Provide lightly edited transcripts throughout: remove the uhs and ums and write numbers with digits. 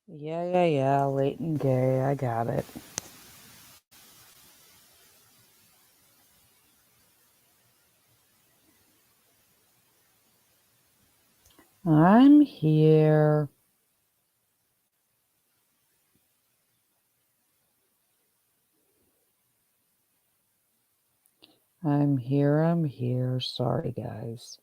Yeah, late and gay, I got it. I'm here. I'm here. Sorry, guys.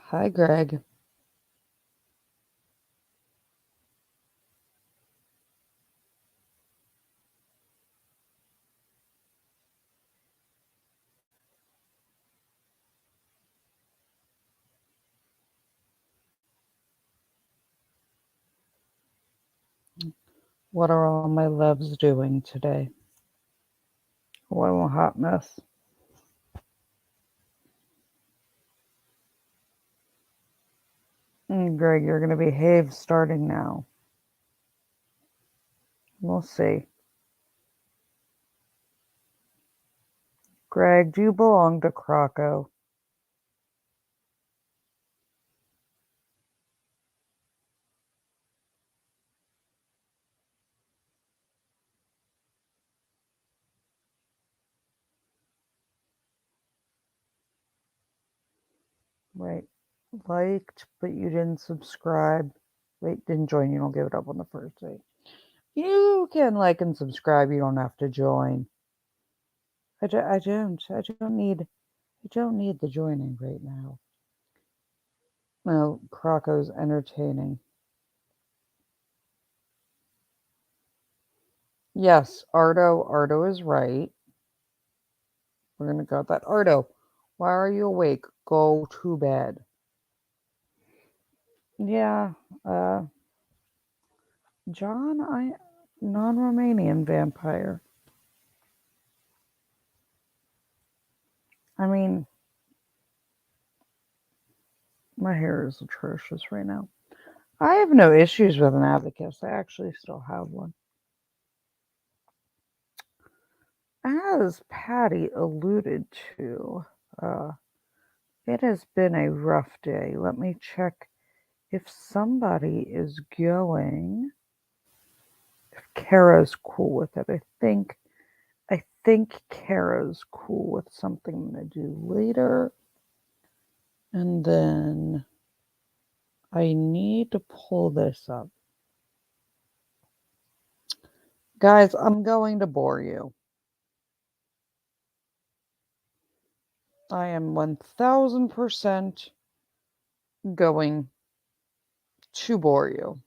Hi, Greg. What are all my loves doing today? Oh, I'm a hot mess. Greg, you're going to behave starting now. We'll see. Greg, do you belong to Croco? Right. Liked, but you didn't subscribe. Wait, didn't join. You don't give it up on the first day. You can like and subscribe. You don't have to join. I don't need the joining right now. Well, Croco's entertaining. Yes, Ardo is right. We're gonna go with that. Ardo, why are you awake? Go to bed. Yeah, John, I non-Romanian vampire. I mean, my hair is atrocious right now. I have no issues with an abacus. I actually still have one. As Patty alluded to, it has been a rough day. Let me check if somebody is going. If Kara's cool with it. I think Kara's cool with something I'm gonna do later. And then I need to pull this up. Guys, I'm going to bore you. I am 1000% going to bore you.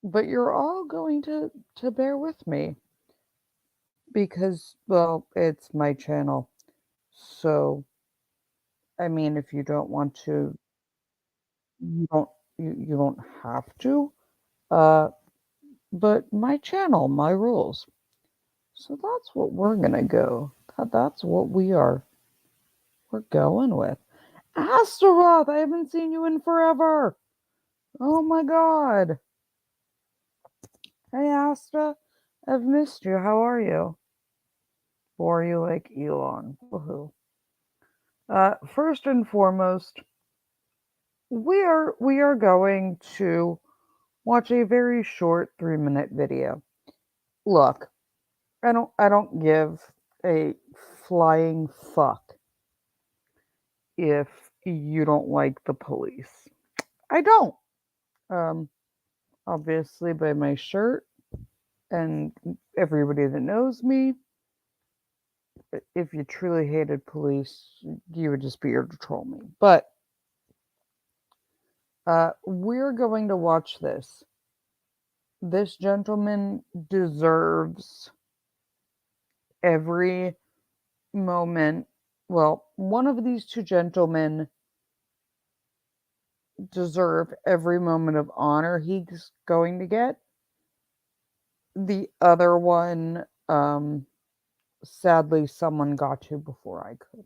But you're all going to bear with me because, well, it's my channel. So, I mean, if you don't want to, you don't have to. Uh, but my channel, my rules. So that's what we're gonna go. That's what we're going with. Astaroth, I haven't seen you in forever. Oh my god. Hey Asta, I've missed you. How are you? Or are you like Elon? Woohoo. First and foremost, we are going to watch a very short 3-minute video. Look, I don't give a flying fuck if you don't like the police. I don't. Um, Obviously by my shirt and everybody that knows me, if you truly hated police, you would just be here to troll me. But we're going to watch this. This gentleman deserves every moment. Well, one of these two gentlemen deserve every moment of honor he's going to get. The other one, sadly someone got to before I could.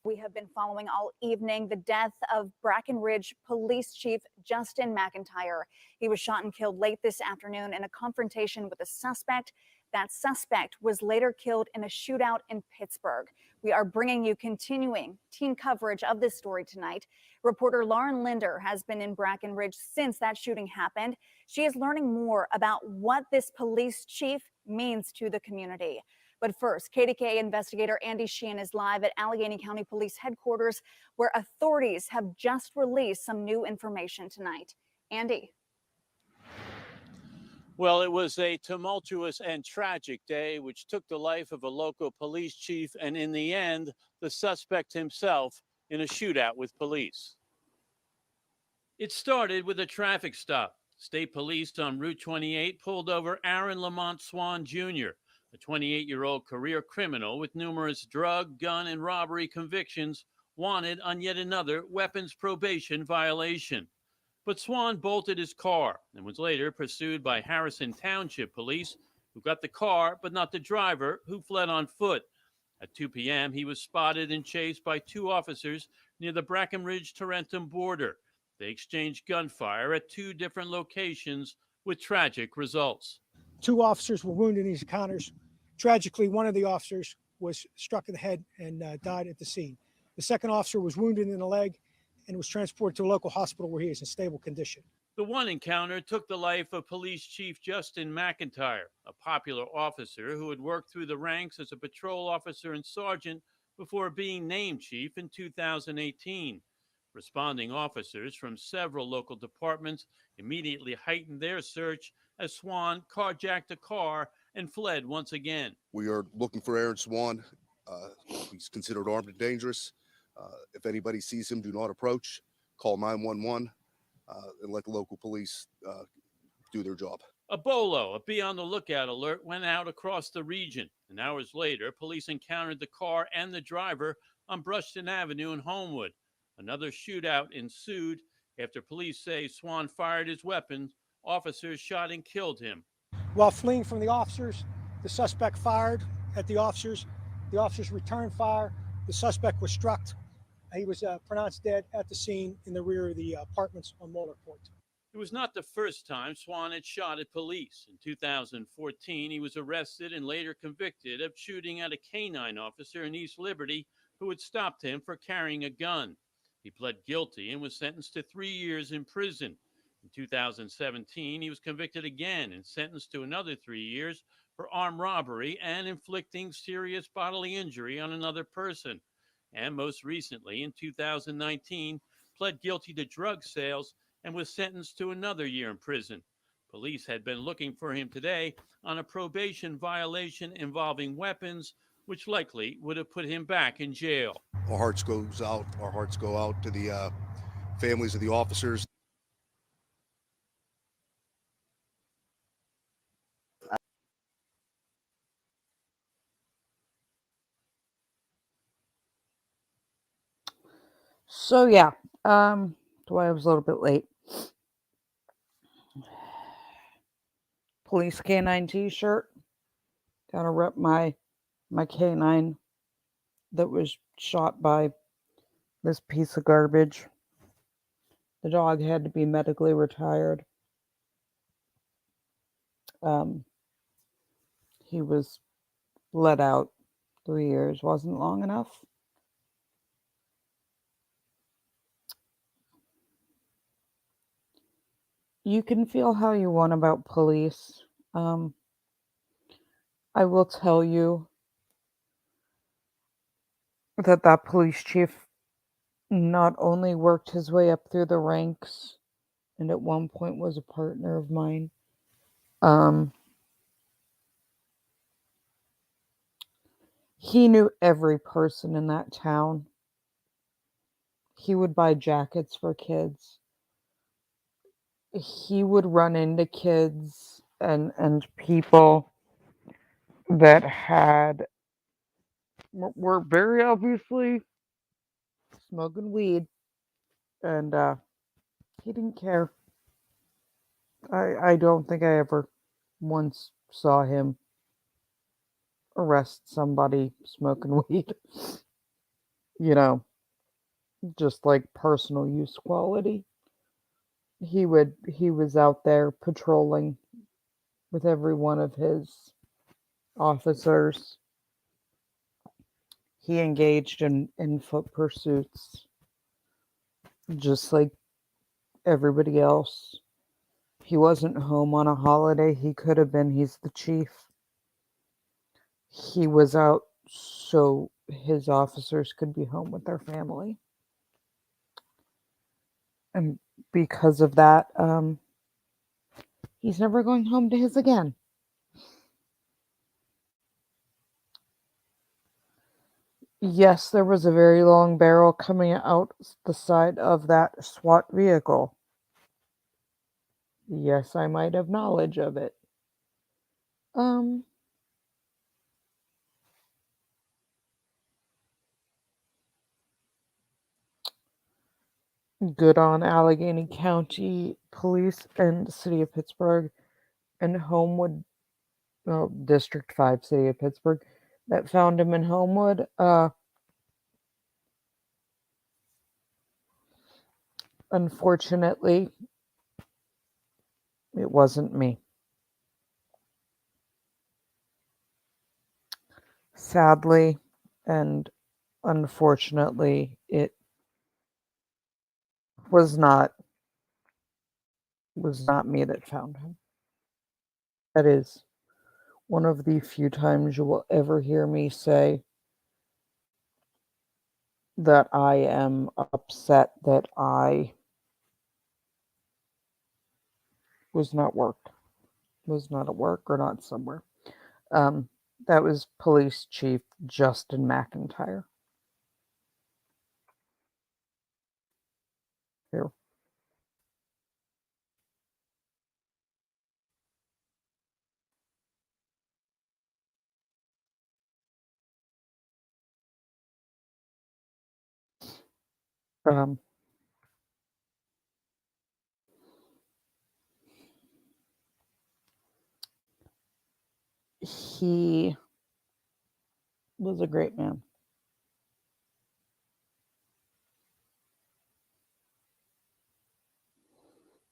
We have been following all evening the death of Brackenridge Police Chief Justin McIntyre. He was shot and killed late this afternoon in a confrontation with a suspect. That suspect was later killed in a shootout in Pittsburgh. We are bringing you continuing team coverage of this story tonight. Reporter Lauren Linder has been in Brackenridge since that shooting happened. She is learning more about what this police chief means to the community. But first, KDKA investigator Andy Sheehan is live at Allegheny County Police Headquarters, where authorities have just released some new information tonight. Andy. Well, it was a tumultuous and tragic day, which took the life of a local police chief and, in the end, the suspect himself in a shootout with police. It started with a traffic stop. State police on Route 28 pulled over Aaron Lamont Swan Jr., a 28-year-old career criminal with numerous drug, gun, and robbery convictions, wanted on yet another weapons probation violation. But Swan bolted his car and was later pursued by Harrison Township police, who got the car but not the driver, who fled on foot. At 2 p.m., he was spotted and chased by two officers near the Brackenridge-Tarentum border. They exchanged gunfire at two different locations with tragic results. Two officers were wounded in these encounters. Tragically, one of the officers was struck in the head and died at the scene. The second officer was wounded in the leg and was transported to a local hospital where he is in stable condition. The one encounter took the life of Police Chief Justin McIntyre, a popular officer who had worked through the ranks as a patrol officer and sergeant before being named chief in 2018. Responding officers from several local departments immediately heightened their search as Swan carjacked a car and fled once again. We are looking for Aaron Swan. He's considered armed and dangerous. If anybody sees him, do not approach. Call 911 and let the local police do their job. A BOLO, a be on the lookout alert, went out across the region. And hours later, police encountered the car and the driver on Brushton Avenue in Homewood. Another shootout ensued after police say Swan fired his weapon. Officers shot and killed him. While fleeing from the officers, the suspect fired at the officers. The officers returned fire. The suspect was struck. He was pronounced dead at the scene in the rear of the apartments on Moeller Point. It was not the first time Swan had shot at police. In 2014, he was arrested and later convicted of shooting at a canine officer in East Liberty who had stopped him for carrying a gun. He pled guilty and was sentenced to 3 years in prison. In 2017, he was convicted again and sentenced to another 3 years for armed robbery and inflicting serious bodily injury on another person. And most recently, in 2019, pled guilty to drug sales and was sentenced to another year in prison. Police had been looking for him today on a probation violation involving weapons, which likely would have put him back in jail. Our hearts go out to the families of the officers. So yeah, that's why I was a little bit late. Police canine t-shirt. Gotta rep my canine that was shot by this piece of garbage. The dog had to be medically retired. He was let out. 3 years wasn't long enough. You can feel how you want about police. I will tell you that police chief not only worked his way up through the ranks and at one point was a partner of mine, he knew every person in that town. He would buy jackets for kids. He would run into kids and people that were very obviously smoking weed, and he didn't care. I don't think I ever once saw him arrest somebody smoking weed. You know, just like personal use quality. He was out there patrolling with every one of his officers. He engaged in foot pursuits just like everybody else. He wasn't home on a holiday. He could have been. He's the chief. He was out so his officers could be home with their family. And because of that, he's never going home to his again. Yes, there was a very long barrel coming out the side of that SWAT vehicle. Yes, I might have knowledge of it. Um, Good on Allegheny County Police and the City of Pittsburgh and Homewood, well, District 5, City of Pittsburgh, that found him in Homewood. Unfortunately, it wasn't me. Sadly and unfortunately, it was not me that found him. That is one of the few times you will ever hear me say that I am upset that I was not at work or not somewhere. Um, that was Police Chief Justin McIntyre. Here. Um, he was a great man.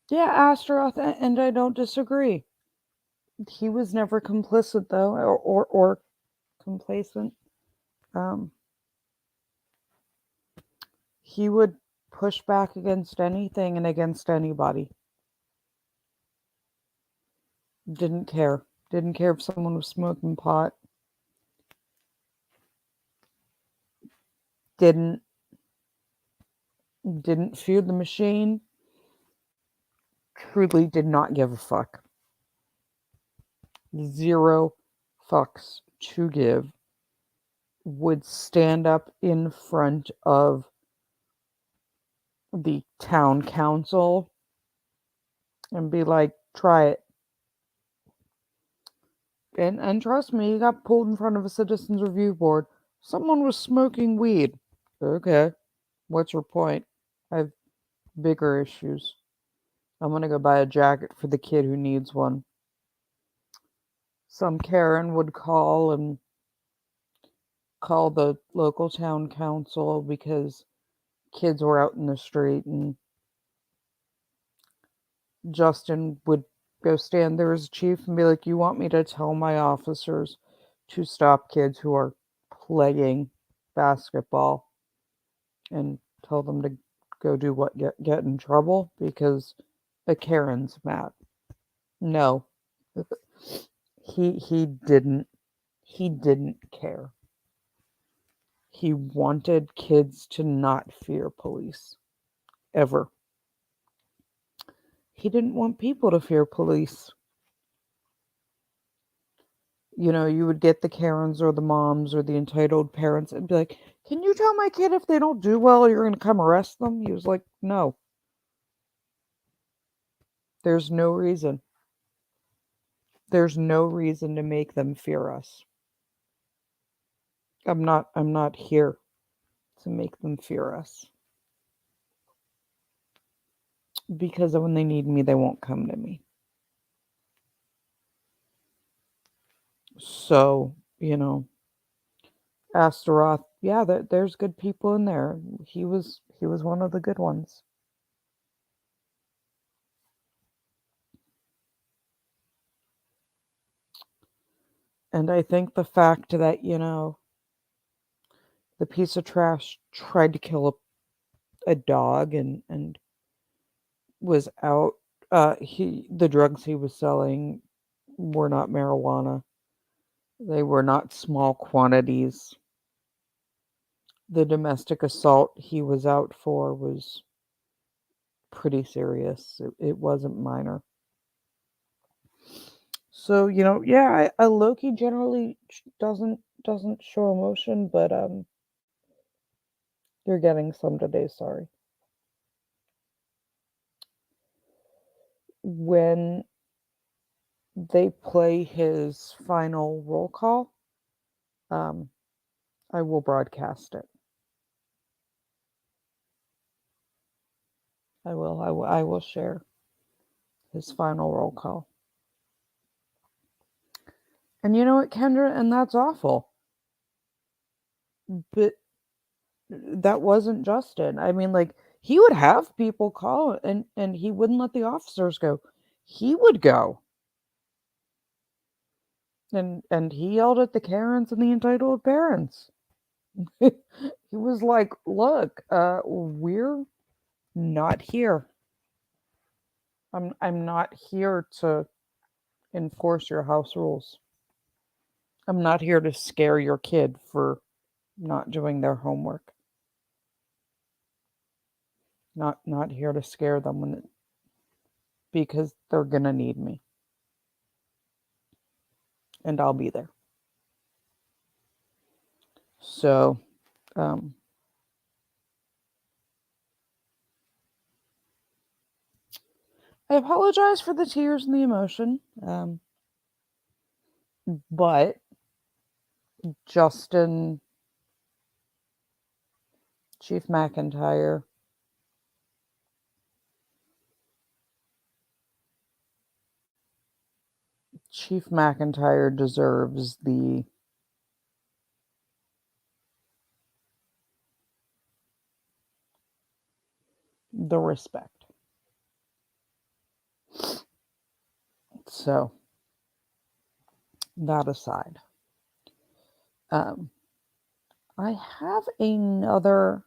Yeah, Astaroth, and I don't disagree. He was never complicit, though, or complacent. Um, he would push back against anything and against anybody. Didn't care. Didn't care if someone was smoking pot. Didn't fear the machine. Truly did not give a fuck. Zero fucks to give. Would stand up in front of the town council and be like, try it. And trust me, he got pulled in front of a citizens review board. Someone was smoking weed. Okay, what's your point? I have bigger issues. I'm gonna go buy a jacket for the kid who needs one. Some Karen would call the local town council because kids were out in the street, and Justin would go stand there as chief and be like, you want me to tell my officers to stop kids who are playing basketball and tell them to go do what, get in trouble because a Karen's mad? No. He didn't care. He wanted kids to not fear police ever. He didn't want people to fear police. You know, you would get the Karens or the moms or the entitled parents and be like, can you tell my kid if they don't do well, you're going to come arrest them? He was like, no. There's no reason. There's no reason to make them fear us. I'm not here to make them fear us. Because when they need me, they won't come to me. So, Astaroth, yeah, there's good people in there. He was one of the good ones. And I think the fact that, the piece of trash tried to kill a dog and was out, the drugs he was selling were not marijuana. They were not small quantities. The domestic assault he was out for was pretty serious. It wasn't minor. So, yeah, Loki generally doesn't show emotion, but you're getting some today, sorry. When they play his final roll call, um, I will broadcast it. I will share his final roll call. And you know what, Kendra? And that's awful. But that wasn't Justin. I mean, like, he would have people call and he wouldn't let the officers go. He would go. And he yelled at the Karens and the entitled parents. He was like, "Look, we're not here. I'm not here to enforce your house rules. I'm not here to scare your kid for not doing their homework. Not here to scare them because they're gonna need me, and I'll be there." So, um, I apologize for the tears and the emotion, but Justin, Chief McIntyre, Chief McIntyre deserves the respect. So, that aside, um, I have another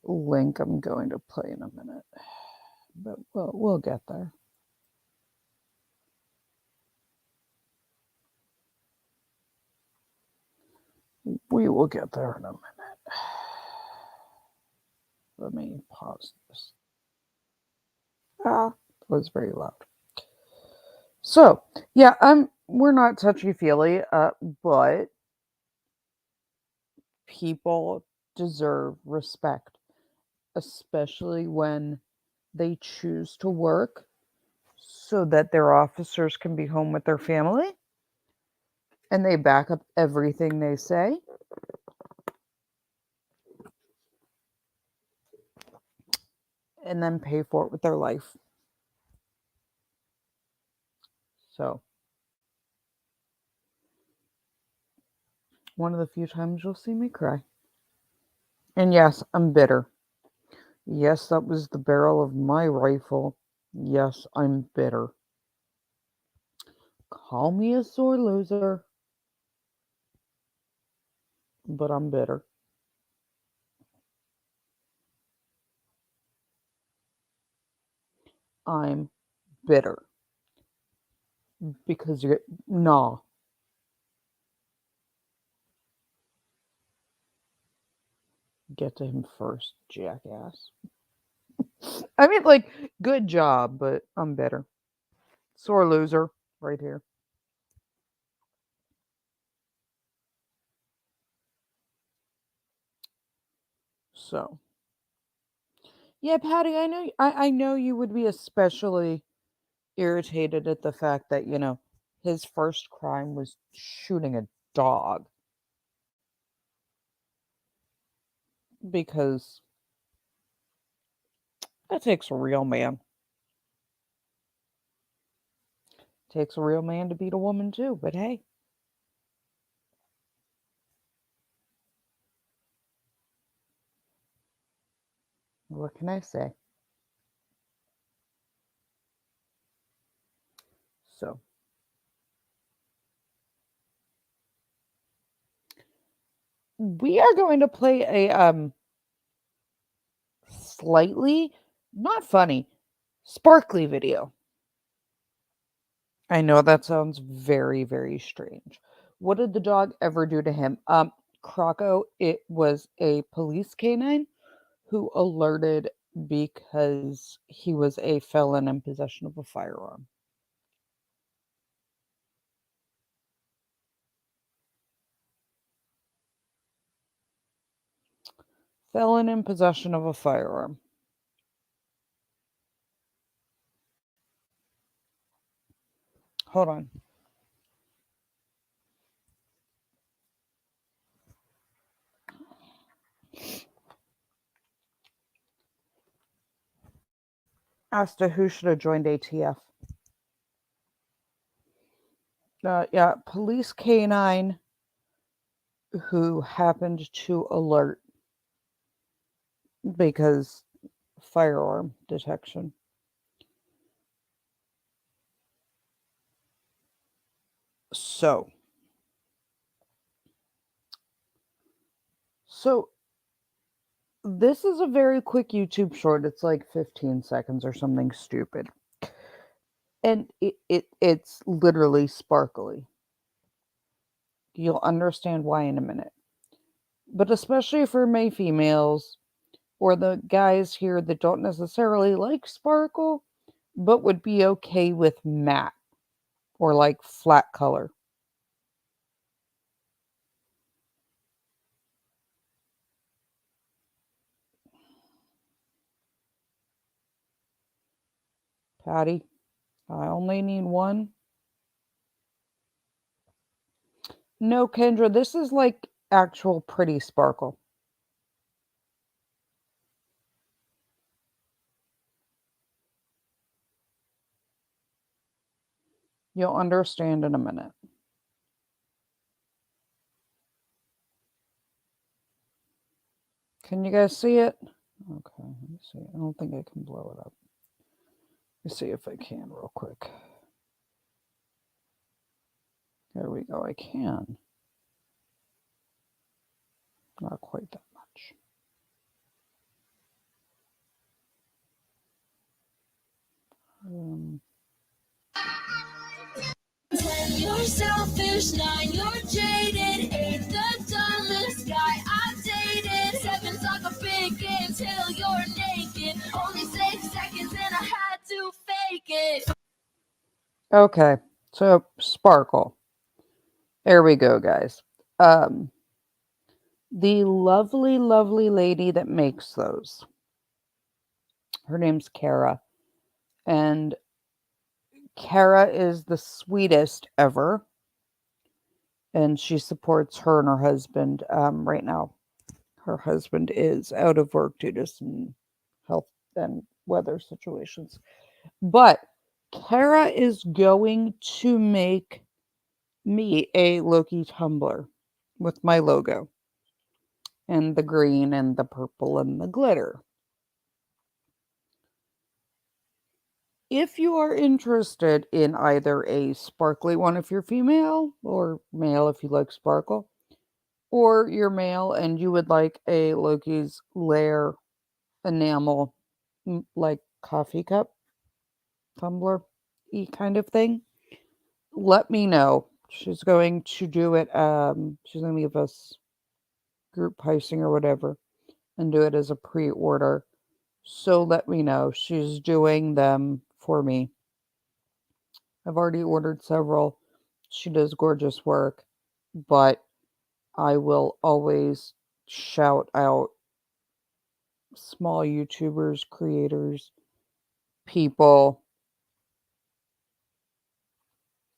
link I'm going to play in a minute, but we'll get there. We will get there in a minute. Let me pause this. That was very loud. So, yeah, we're not touchy feely, but people deserve respect, especially when they choose to work so that their officers can be home with their family and they back up everything they say. And then pay for it with their life. So, one of the few times you'll see me cry. And yes, I'm bitter. Yes, that was the barrel of my rifle. Yes, I'm bitter. Call me a sore loser, but I'm bitter. I'm bitter because you're nah. Get to him first, jackass. I mean, like, good job, but I'm bitter. Sore loser, right here. So, yeah, Patty, I know you would be especially irritated at the fact that, his first crime was shooting a dog because that takes a real man Takes a real man to beat a woman too, but hey. What can I say? So, we are going to play a slightly not funny, sparkly video. I know that sounds very, very strange. What did the dog ever do to him? Croco, it was a police canine who alerted because he was a felon in possession of a firearm. Felon in possession of a firearm. Hold on. As to who should have joined ATF. Yeah, police canine who happened to alert because firearm detection. So this is a very quick YouTube short. It's like 15 seconds or something stupid. And it's literally sparkly. You'll understand why in a minute. But especially for May females or the guys here that don't necessarily like sparkle, but would be okay with matte or like flat color. Patty, I only need one. No, Kendra, this is like actual pretty sparkle. You'll understand in a minute. Can you guys see it? Okay, let me see. I don't think I can blow it up. Let me see if I can real quick. There we go, I can. Not quite that much. When you're selfish, 9, you're jaded. 8, the dumbest guy I've dated. 7's like a big game till you're naked. Only 6 seconds and I had to fake it. Okay, so sparkle. There we go, guys. The lovely, lovely lady that makes those. Her name's Kara. And Kara is the sweetest ever. And she supports her and her husband right now. Her husband is out of work due to some health and weather situations. But Kara is going to make me a Loki tumbler with my logo. And the green and the purple and the glitter. If you are interested in either a sparkly one if you're female, or male if you like sparkle, or you're male and you would like a Loki's Lair enamel, like coffee cup, tumbler kind of thing, let me know. She's going to do it. She's going to give us group pricing or whatever and do it as a pre-order. So let me know. She's doing them for me. I've already ordered several. She does gorgeous work, but I will always shout out small YouTubers, creators, people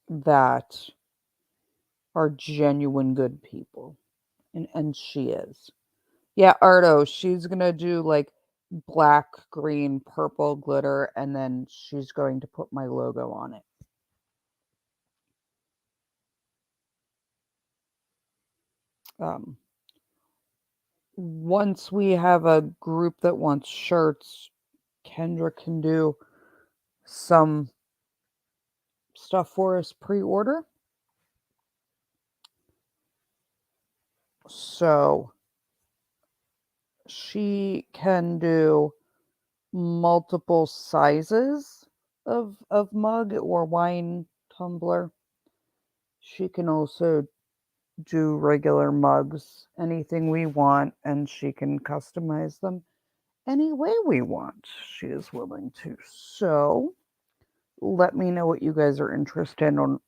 that are genuine good people. And she is. Yeah, Ardo, she's gonna do like black, green, purple glitter, and then she's going to put my logo on it. Um, Once we have a group that wants shirts, Kendra can do some stuff for us pre-order. So she can do multiple sizes of mug or wine tumbler. She can also do regular mugs, anything we want, and she can customize them any way we want. She is willing to. So let me know what you guys are interested in.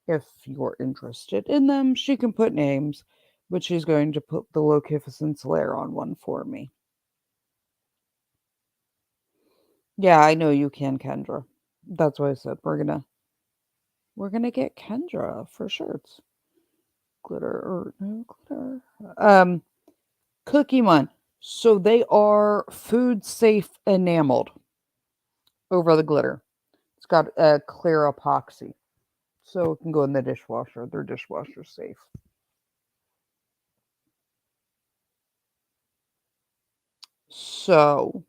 If you're interested in them, she can put names, but she's going to put the Locaficence Lair on one for me. Yeah, I know you can, Kendra. That's why I said we're gonna get Kendra for shirts. Glitter or no glitter. Cookie Mon. So they are food safe enameled over the glitter. It's got a clear epoxy. So it can go in the dishwasher. They're dishwasher safe. So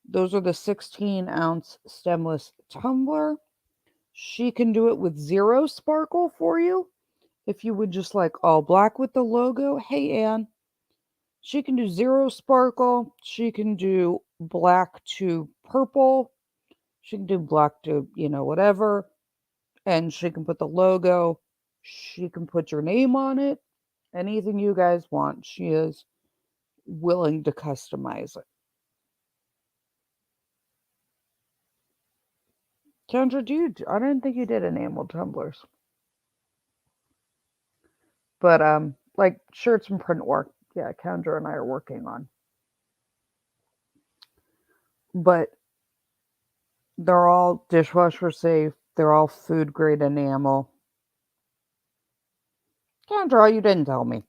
those are the 16-ounce stemless tumbler. She can do it with 0 sparkle for you. If you would just like all black with the logo, hey Anne. She can do 0 sparkle. She can do black to purple. She can do black to, whatever. And she can put the logo. She can put your name on it. Anything you guys want. She is willing to customize it. Kendra, I didn't think you did enameled tumblers. But like shirts and print work, yeah, Kendra and I are working on. But they're all dishwasher safe. They're all food grade enamel. Kendra, you didn't tell me.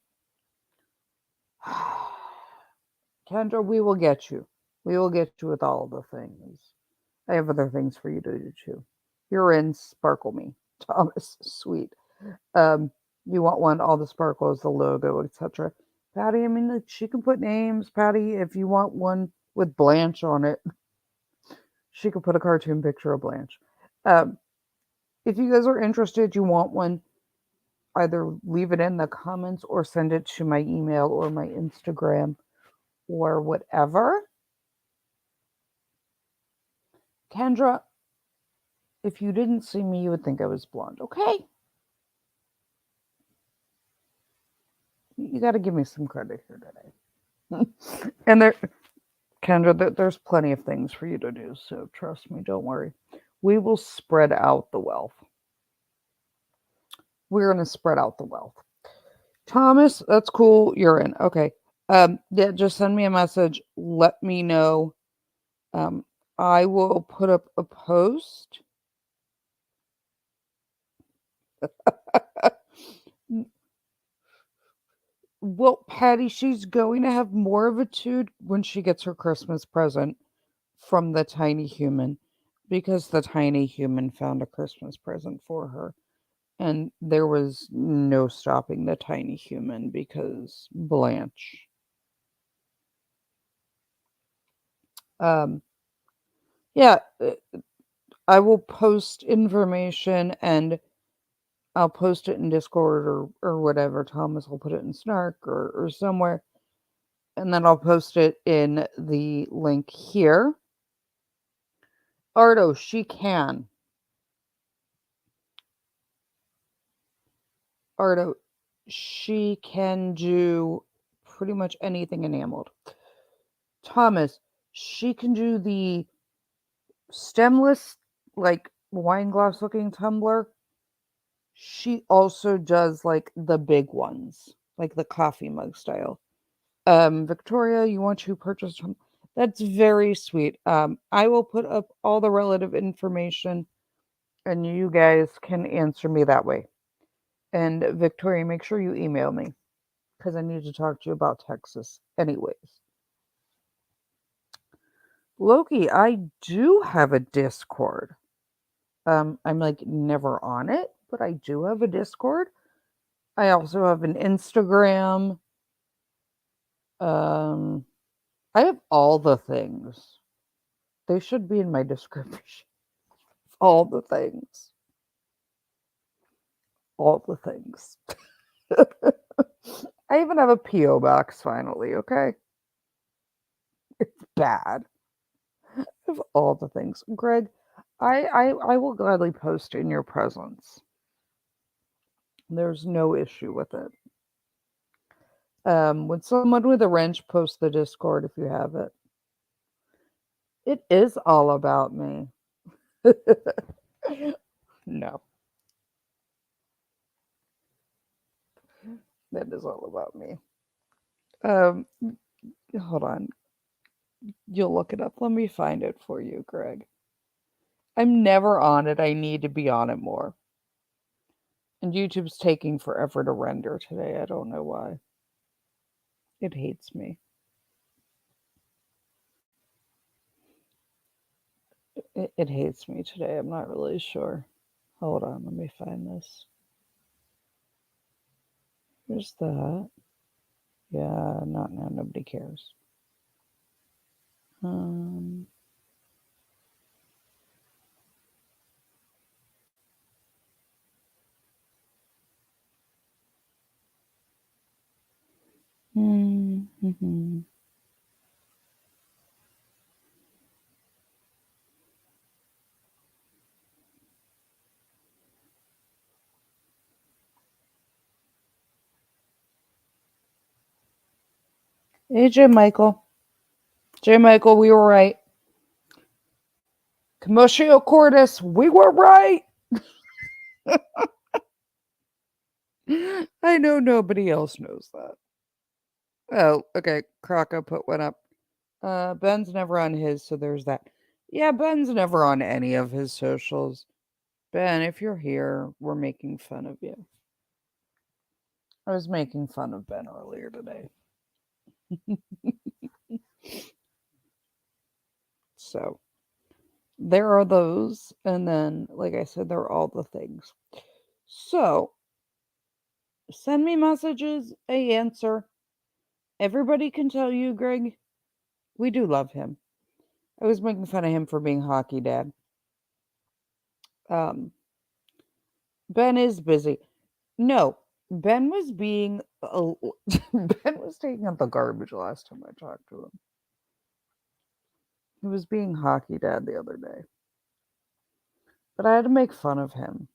Kendra, we will get you. We will get you with all of the things. I have other things for you to do too. You're in Sparkle Me. Thomas, sweet. You want one, all the sparkles, the logo, etc. Patty, I mean, like, she can put names. Patty, if you want one with Blanche on it, she could put a cartoon picture of Blanche. If you guys are interested, you want one, either leave it in the comments or send it to my email or my Instagram or whatever. Kendra, if you didn't see me, you would think I was blonde, okay? You got to give me some credit here today. And Kendra, there's plenty of things for you to do, so trust me, don't worry. We will spread out the wealth. We're going to spread out the wealth. Thomas, that's cool. You're in. Okay. Yeah, just send me a message. Let me know. I will put up a post. Well, Patty, she's going to have more of a toot when she gets her Christmas present from the tiny human, because the tiny human found a Christmas present for her. And there was no stopping the tiny human because Blanche. Yeah, I will post information and I'll post it in Discord or whatever. Thomas will put it in Snark or somewhere. And then I'll post it in the link here. Ardo, she can. Ardo, she can do pretty much anything enameled. Thomas, she can do the stemless, like wine glass looking tumbler. She also does like the big ones, like the coffee mug style. Victoria, you want to purchase from, that's very sweet. I will put up all the relative information and you guys can answer me that way. And Victoria, make sure you email me because I need to talk to you about Texas anyways. Loki, I do have a Discord. I'm like never on it, but I do have a Discord. I also have an Instagram. I have all the things. They should be in my description. All the things. All the things. I even have a P.O. box finally, okay? It's bad. I have all the things. Greg, I will gladly post in your presence. There's no issue with it. Would someone with a wrench post the Discord if you have it? It is all about me. No, that is all about me. Hold on. You'll look it up. Let me find it for you, Greg. I'm never on it. I need to be on it more. And YouTube's taking forever to render today. I don't know why. It hates me. It hates me today. I'm not really sure. Hold on. Let me find this. Here's that. Yeah, not now. Nobody cares. Um, mm-hmm. Hey, J. Michael. J. Michael, we were right. Commotio cordis, we were right. I know nobody else knows that. Oh, okay. Croco put one up. Ben's never on his, so there's that. Yeah, Ben's never on any of his socials. Ben, if you're here, we're making fun of you. I was making fun of Ben earlier today. So there are those, and then, like I said, there are all the things. So send me messages, I answer. Everybody can tell you, Greg, we do love him. I was making fun of him for being hockey dad. Ben is busy. No, Ben was being Ben was taking out the garbage last time I talked to him. He was being hockey dad the other day. But I had to make fun of him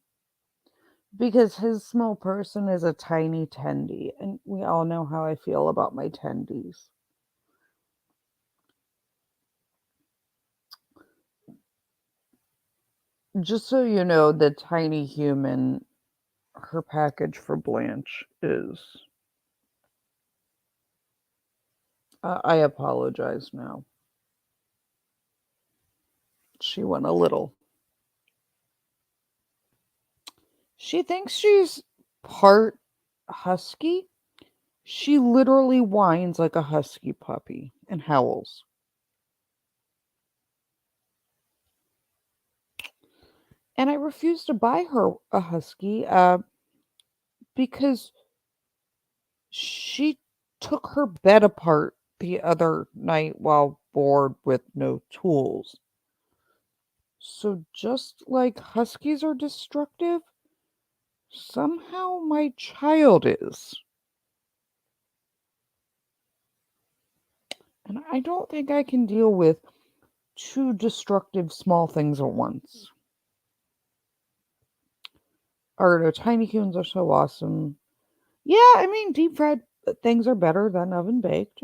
because his small person is a tiny tendy, and we all know how I feel about my tendies. Just so you know, the tiny human, her package for Blanche is. I apologize now. She went a little. She thinks she's part husky. She literally whines like a husky puppy and howls. And I refused to buy her a husky because she took her bed apart the other night while bored with no tools. So just like huskies are destructive, somehow my child is. And I don't think I can deal with two destructive small things at once. Our tiny coons are so awesome. Yeah, I mean, deep fried things are better than oven baked.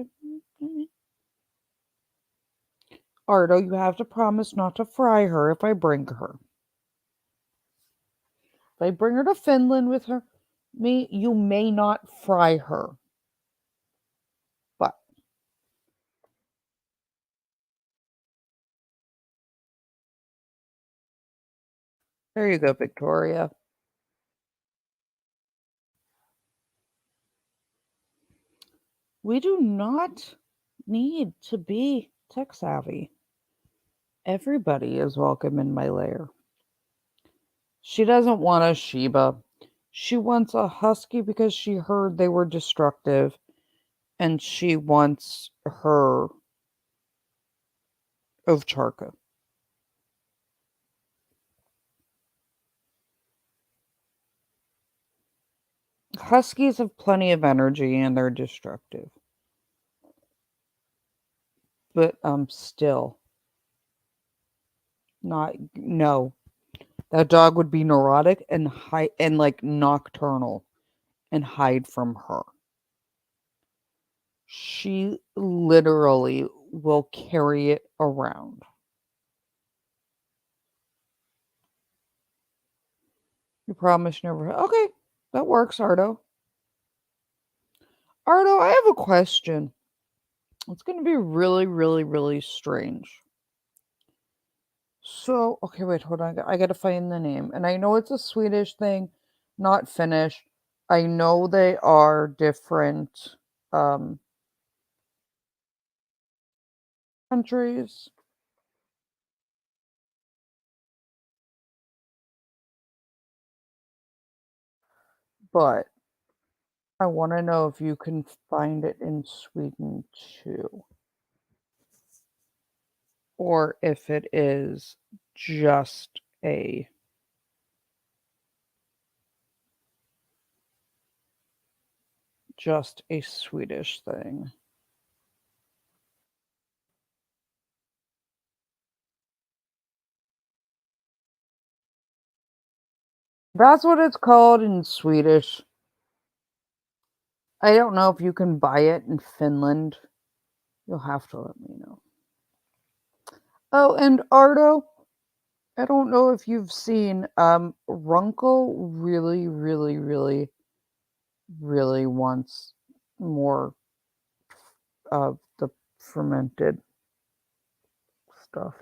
Ardo, you have to promise not to fry her if I bring her. If I bring her to Finland with me, you may not fry her. But there you go, Victoria. We do not need to be tech savvy. Everybody is welcome in my lair. She doesn't want a Shiba. She wants a husky because she heard they were destructive, and she wants her ovcharka. Huskies have plenty of energy and they're destructive. But still not no. That dog would be neurotic and hide and like nocturnal and hide from her. She literally will carry it around. You promise never. Okay, that works, Ardo. Ardo, I have a question. It's going to be really, really, really strange. So, okay, wait, hold on. I got to find the name. And I know it's a Swedish thing, not Finnish. I know they are different countries. But I want to know if you can find it in Sweden too. Or if it is just a Swedish thing. That's what it's called in Swedish. I don't know if you can buy it in Finland. You'll have to let me know. Oh, and Ardo, I don't know if you've seen Runkle really, really, really, really wants more of the fermented stuff.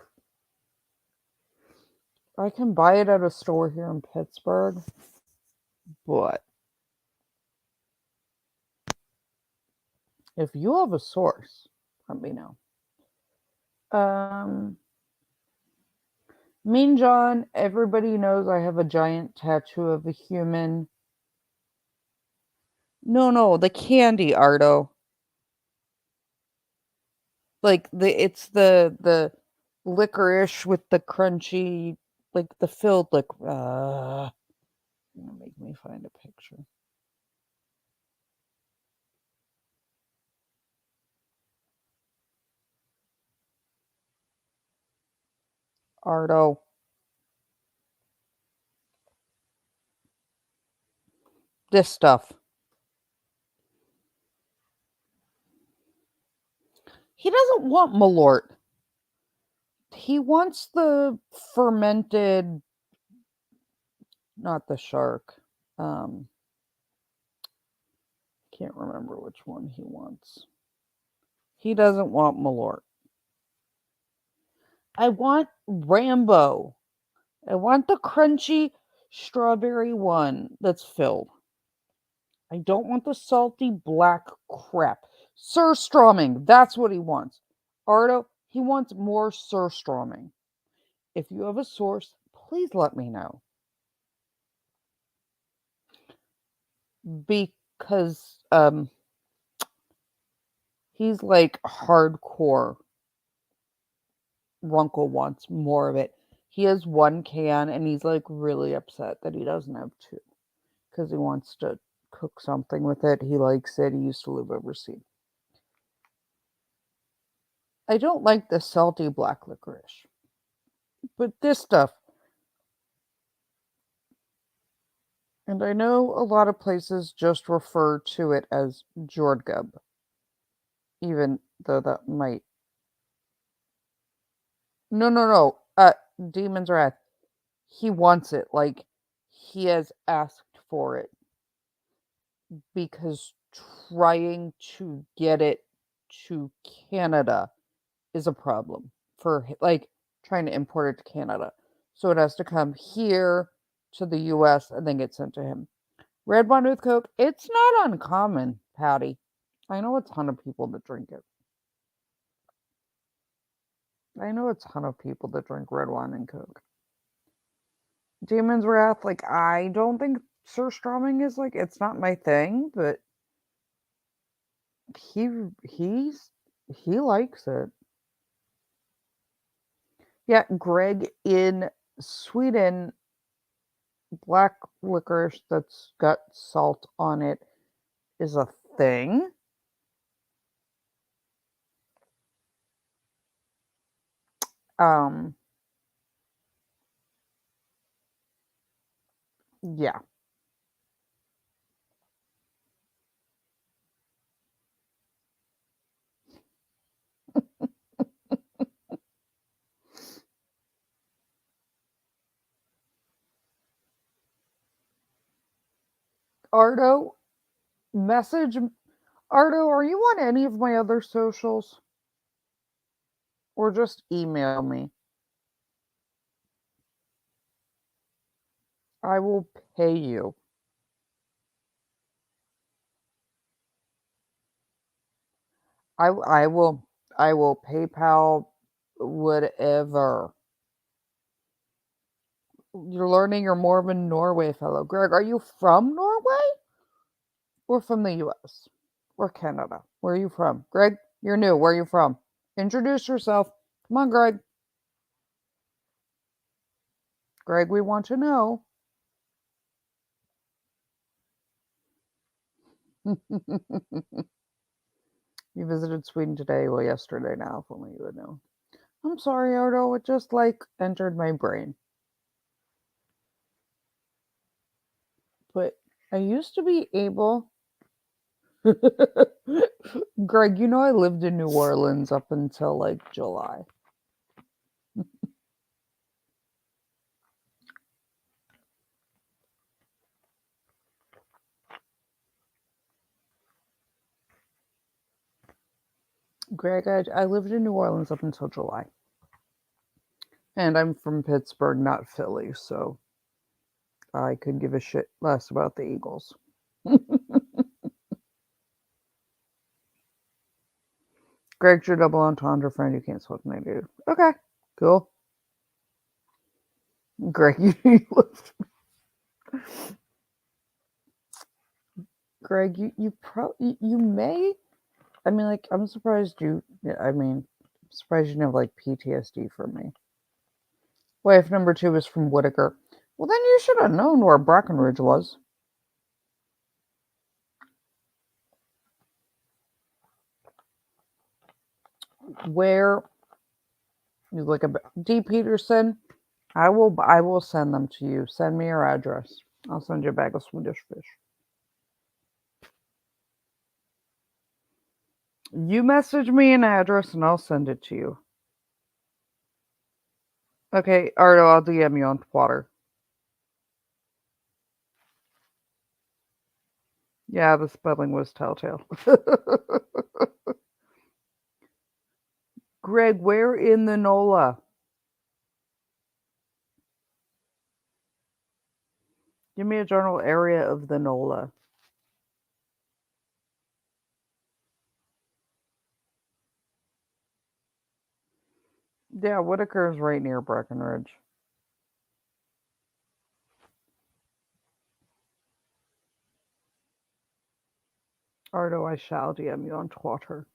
I can buy it at a store here in Pittsburgh, but if you have a source, let me know. Mean John, everybody knows I have a giant tattoo of a human. No, the candy, Ardo. Like it's the licorice with the crunchy, like the filled make me find a picture. Ardo. This stuff. He doesn't want Malort. He wants the fermented, not the shark. Can't remember which one he wants. He doesn't want Malort. I want Rambo. I want the crunchy strawberry one that's filled. I don't want the salty black crap. Surströmming, that's what he wants. Ardo, he wants more surströmming. If you have a source, please let me know. Because he's like hardcore. Runkle wants more of it. He has one can and he's like really upset that he doesn't have two. Because he wants to cook something with it. He likes it. He used to live overseas. I don't like the salty black licorice. But this stuff, and I know a lot of places just refer to it as jordgubb, even though that might. No. Demon's Wrath. He wants it. Like, he has asked for it. Because trying to get it to Canada is a problem for like trying to import it to Canada. So it has to come here to the US and then get sent to him. Red wine with Coke, it's not uncommon, Patty. I know a ton of people that drink it. I know a ton of people that drink red wine and Coke. Demon's Wrath, like, I don't think surströmming is like, it's not my thing, but he's he likes it. Yeah, Greg, in Sweden, black licorice that's got salt on it is a thing. Um, yeah. Ardo, message Ardo, are you on any of my other socials? Or just email me. I will pay you. I will PayPal whatever. You're learning you're more of a Norway fellow. Greg, are you from Norway? Or from the US? Or Canada? Where are you from? Greg, you're new. Where are you from? Introduce yourself. Come on, Greg. Greg, we want to know. You visited Sweden today, well, yesterday now, if only you would know. I'm sorry, Odo, it just like entered my brain. But I used to be able. Greg, you know I lived in New Orleans up until like July. Greg, I lived in New Orleans up until July. And I'm from Pittsburgh, not Philly, so I could give a shit less about the Eagles. Greg's your double entendre friend. You can't swap my dude. Okay, cool. Greg, you Greg, you may. I mean, like, I'm surprised you. I mean, I'm surprised you didn't have like PTSD from me. Wife number 2 is from Whitaker. Well, then you should have known where Breckenridge was. Where you look at D. Peterson, I will send them to you. Send me your address. I'll send you a bag of Swedish fish. You message me an address and I'll send it to you. Okay, Ardo, I'll DM you on Twitter. Yeah, the spelling was telltale. Greg, where in the NOLA? Give me a general area of the NOLA. Yeah, Whitaker is right near Breckenridge. Ardo, I shall DM you on Twitter.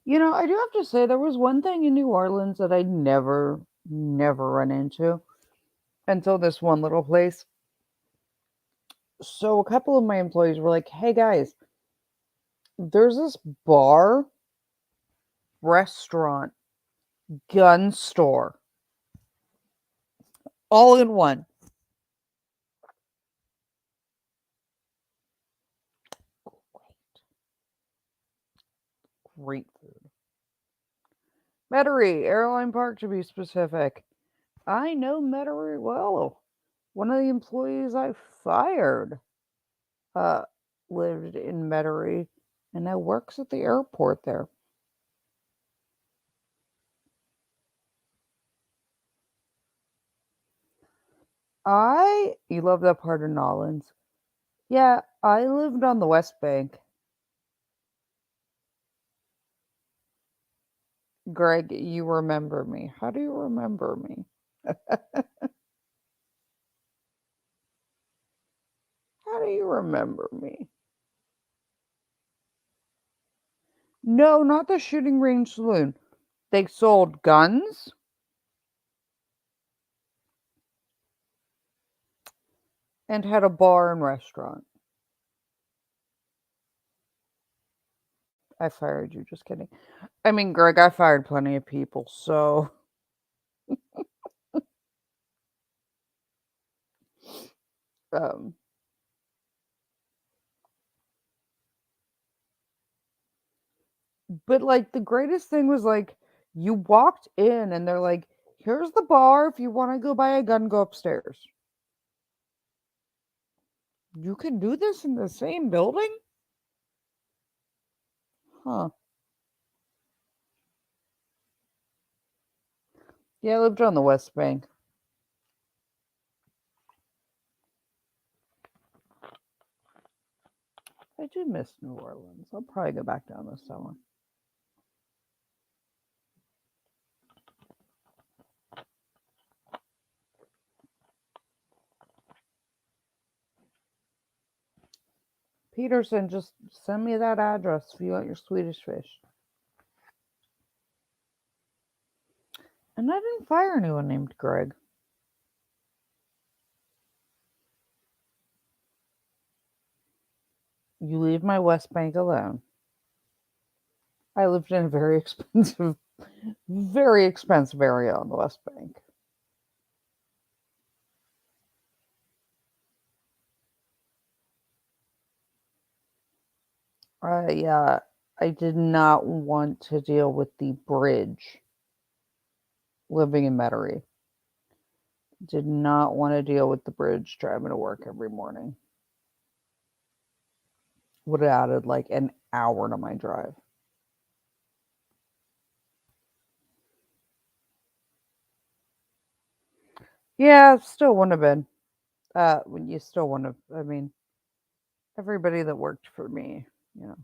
You know, I do have to say there was one thing in New Orleans that I never run into until this one little place. So a couple of my employees were like, "Hey guys, there's this bar, restaurant, gun store, all in one." Great food. Metairie, Airline Park to be specific. I know Metairie well. One of the employees I fired uh, lived in Metairie and now works at the airport there. You love that part of Nolans. Yeah, I lived on the West Bank. Greg, you remember me. How do you remember me? How do you remember me? No, not the shooting range saloon. They sold guns and had a bar and restaurant. I fired you, just kidding. I mean, Greg, I fired plenty of people, so um but like the greatest thing was like you walked in and they're like, "Here's the bar. If you want to go buy a gun, go upstairs." You can do this in the same building? Huh. Yeah, I lived on the West Bank. I do miss New Orleans. I'll probably go back down this summer. Peterson, just send me that address if you want your Swedish fish. And I didn't fire anyone named Greg. You leave my West Bank alone. I lived in a very expensive area on the West Bank. I did not want to deal with the bridge living in Metairie. Did not want to deal with the bridge driving to work every morning. Would have added like an hour to my drive. Yeah, still wouldn't have been. When you still want to, I mean, everybody that worked for me, you know.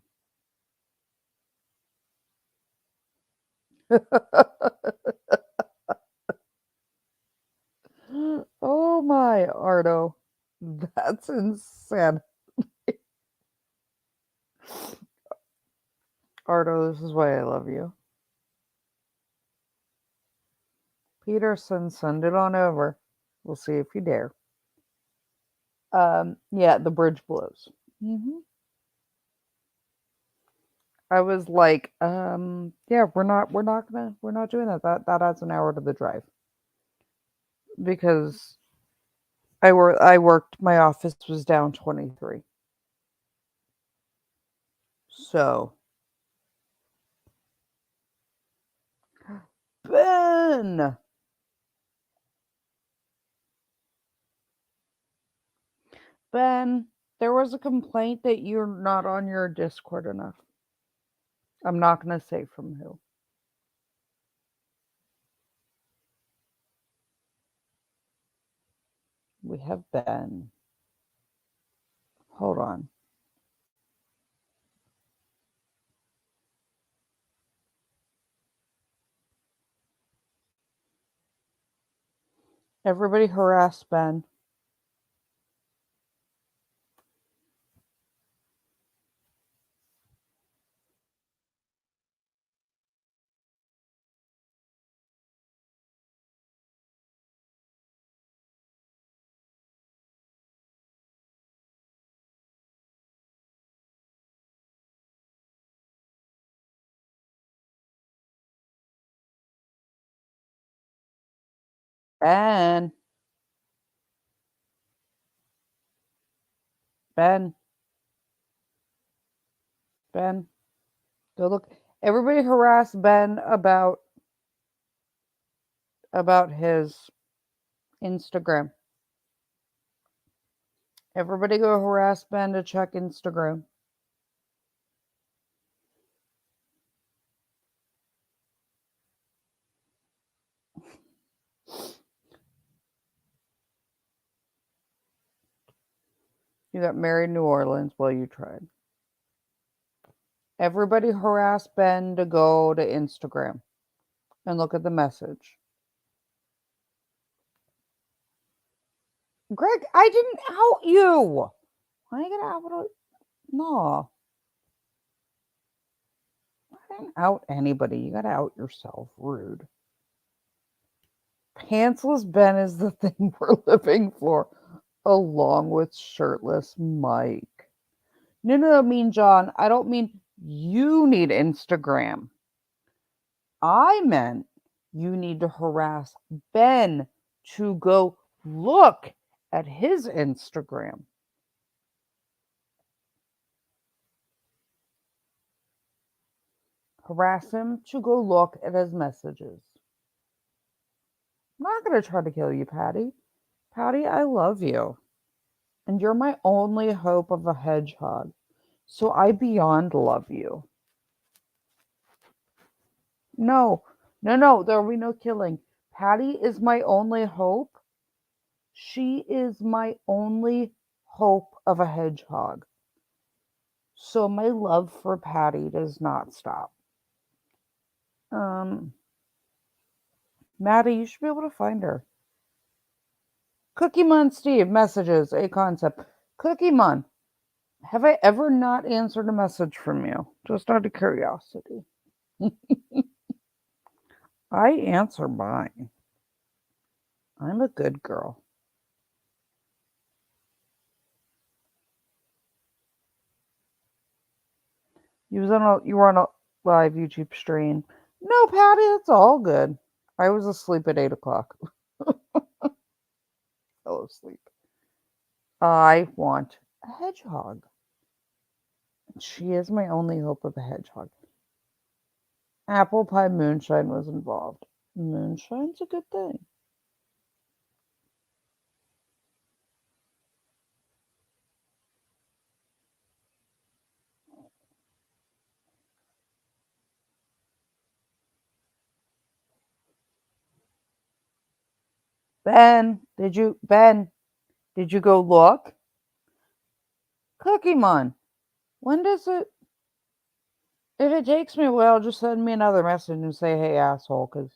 Oh my, Ardo. That's insane. Ardo, this is why I love you. Peterson, send it on over. We'll see if you dare. Yeah, the bridge blows. I was like, yeah, we're not doing that. That adds an hour to the drive. Because I worked, my office was down 23. So Ben, there was a complaint that you're not on your Discord enough. I'm not gonna say from who. We have Ben. Hold on. Everybody harass Ben. Ben. Ben. Ben. Go look. Everybody harass Ben about his Instagram. Everybody go harass Ben to check Instagram. You got married in New Orleans. Well, you tried. Everybody harass Ben to go to Instagram. and look at the message. Greg, I didn't out you. Why are you gonna out? No. I didn't out anybody. You gotta out yourself. Rude. Pantsless Ben is the thing we're living for, along with shirtless Mike. No, I mean, John, I don't mean you need Instagram. I meant you need to harass Ben to go look at his Instagram. Harass him to go look at his messages. I'm not going to try to kill you, Patty. Patty, I love you. And you're my only hope of a hedgehog. So I beyond love you. No, there will be no killing. Patty is my only hope. She is my only hope of a hedgehog. So my love for Patty does not stop. Maddie, you should be able to find her. Cookie Mon Steve messages a concept. Cookie Mon, have I ever not answered a message from you? Just out of curiosity. I answer mine. I'm a good girl. You were on a live YouTube stream. No, Patty, it's all good. I was asleep at 8:00. Fell asleep. I want a hedgehog. She is my only hope of a hedgehog. Apple pie moonshine was involved. Moonshine's a good thing. Ben, did you go look? Cookie Mon, when does it, if it takes me a while, just send me another message and say, hey, asshole, because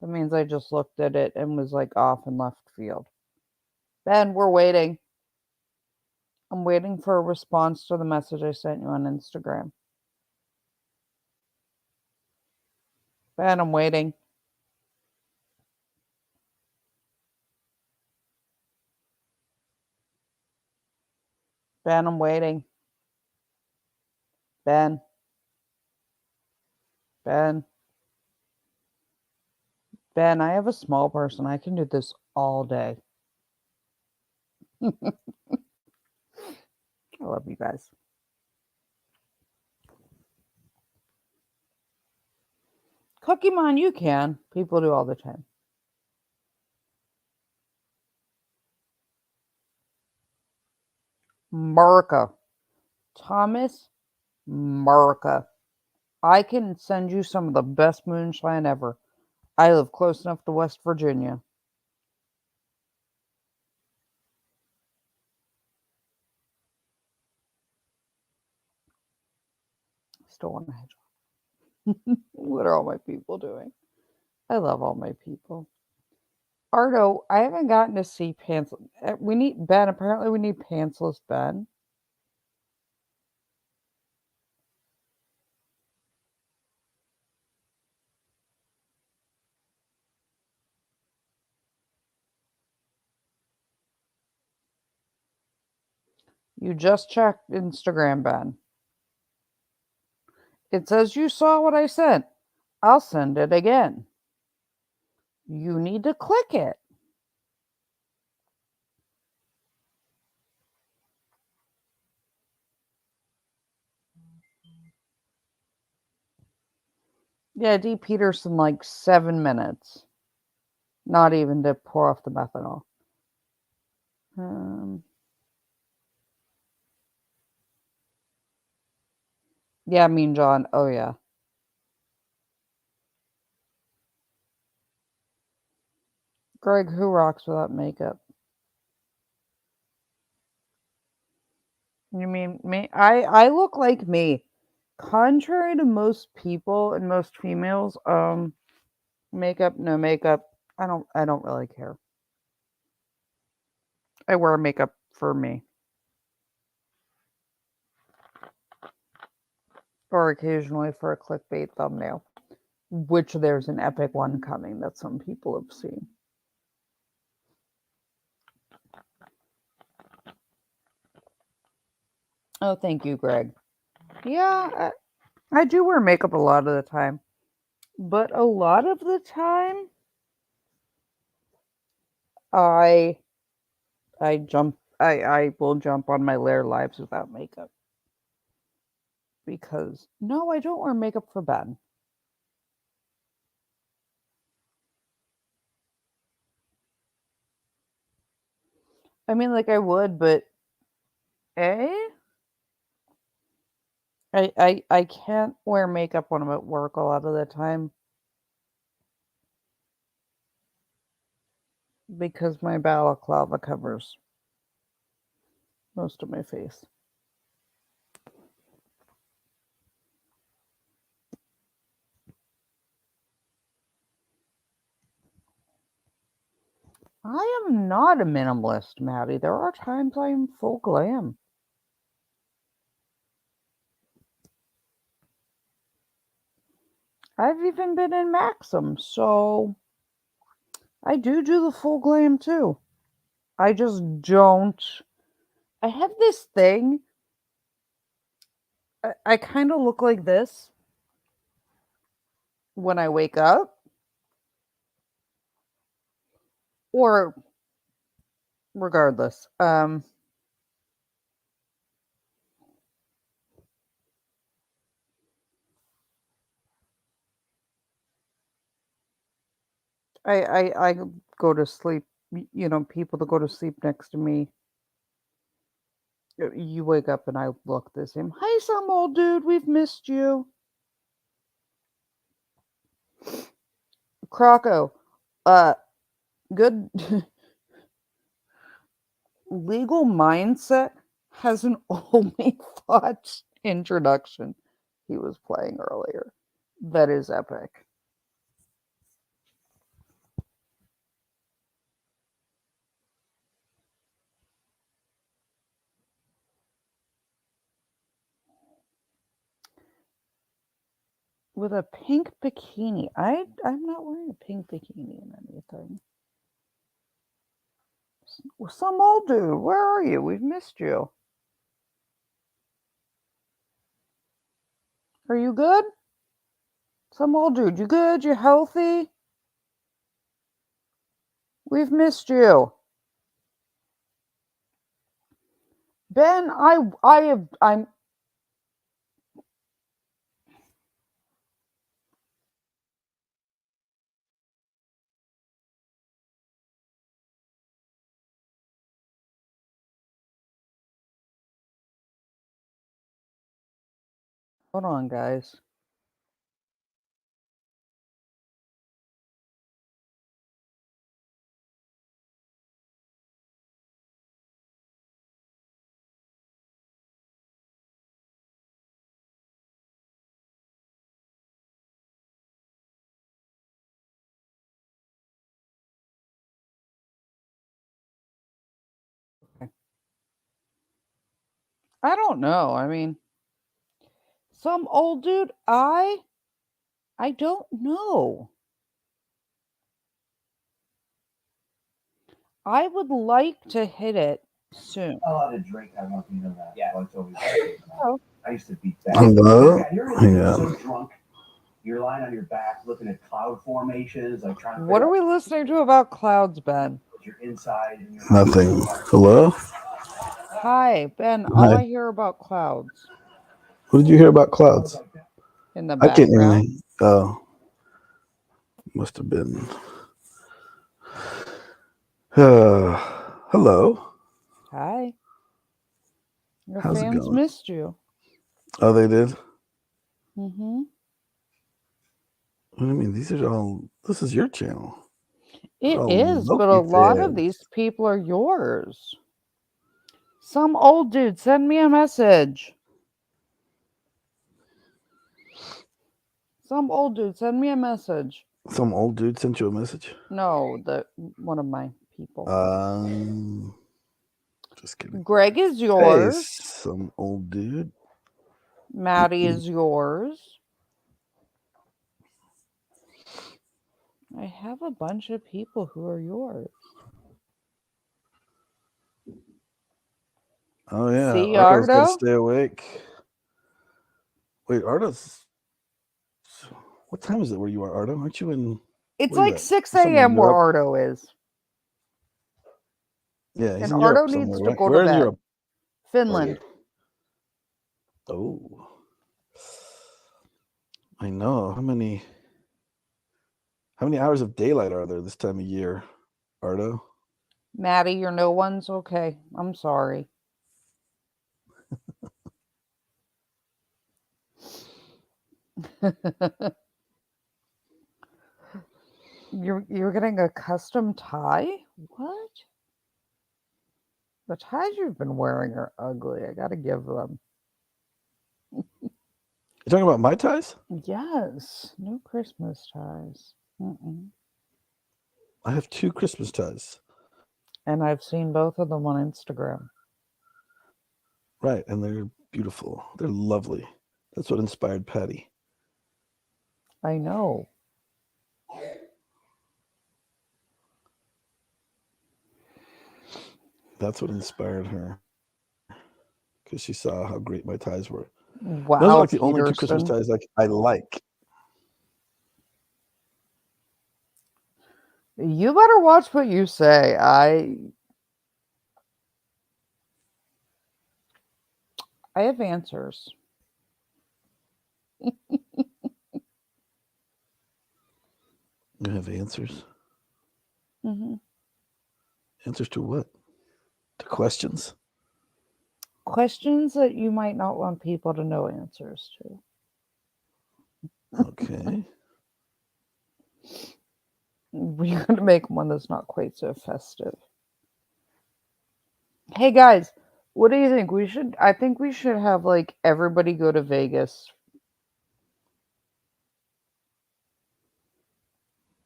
that means I just looked at it and was like off in left field. Ben, we're waiting. I'm waiting for a response to the message I sent you on Instagram. Ben, I'm waiting. Ben, I'm waiting. Ben. Ben. Ben, I have a small person. I can do this all day. I love you guys. Cookie Mon, you can. People do all the time. America. Thomas, America. I can send you some of the best moonshine ever. I live close enough to West Virginia. Still want a hedgehog. What are all my people doing? I love all my people. Ardo, I haven't gotten to see Pants. We need Ben. Apparently, we need Pantsless Ben. You just checked Instagram, Ben. It says you saw what I sent. I'll send it again. You need to click it. Yeah, D. Peterson, like 7 minutes. Not even to pour off the methanol. Yeah, Mean John. Oh, yeah. Greg, who rocks without makeup? You mean me? I look like me. Contrary to most people and most females, Makeup, no makeup. I don't really care. I wear makeup for me. Or occasionally for a clickbait thumbnail, which there's an epic one coming that some people have seen. Oh, thank you, Greg. Yeah, I do wear makeup a lot of the time, but a lot of the time, I I will jump on my Lair lives without makeup because no, I don't wear makeup for Ben. I mean, like I would, but eh? I can't wear makeup when I'm at work a lot of the time because my balaclava covers most of my face. I am not a minimalist, Maddie. There are times I am full glam. I've even been in Maxim, so I do the full glam too. I just don't. I have this thing. I kind of look like this when I wake up, or regardless. I go to sleep. You know, people that go to sleep next to me. You wake up and I look the same. Hi, some old dude. We've missed you. Croco. Good. Legal mindset has an only thoughts introduction he was playing earlier. That is epic. With a pink bikini. I'm not wearing a pink bikini in anything. Some old dude, where are you? We've missed you. Are you good? Some old dude, you good? You healthy? We've missed you. Ben, I'm hold on, guys. I don't know. I mean, some old dude, I don't know. I would like to hit it soon. A lot of drink. I don't know if you know that. Yeah. Well, it's always Oh. I used to beat that. Hello? Yeah, you're so drunk. You're lying on your back looking at cloud formations, like trying to. What are we listening to about clouds, Ben? You're inside. And you're Nothing. Hello? Hi, Ben. All I hear about clouds What did you hear about clouds? in the I can't hear background. anything. Oh. Must have been. Hello. Hi. Your How's it fans going? missed you. Oh, they did? Mm-hmm. What do you mean? This is your channel. It Oh, is, but a Loki lot of fans. these people are yours. Some old dude send me a message. Some old dude send me a message. Some old dude sent you a message? No, one of my people. Just kidding. Greg is Hey, yours. some old dude. Maddie is yours. I have a bunch of people who are yours. Oh yeah, See, Ardo's got to Ardo? stay awake. Wait, Ardo's. What time is it where you are, Ardo? Aren't you in? It's where you like at? 6 You're somewhere in a.m. where Europe? Ardo is. Yeah, he's And in Ardo Europe needs somewhere, to right? go to Where in bed. Europe? Finland. Oh, I know. How many hours of daylight are there this time of year, Ardo? Maddie, your no one's okay. I'm sorry. You're getting a custom tie? What? The ties you've been wearing are ugly. I gotta give them. You talking about my ties? Yes, no Christmas ties. I have 2 Christmas ties. And I've seen both of them on Instagram. Right, and they're beautiful. They're lovely. That's what inspired Patty. I know. That's what inspired her. Because she saw how great my ties were. Wow, those are like the only 2 Christmas Peterson. ties I like. You better watch what you say. I have answers. You have answers? Mm-hmm. Answers to what? To questions? Questions that you might not want people to know answers to. Okay. We're going to make one that's not quite so festive. Hey guys, what do you think? I think we should have like everybody go to Vegas.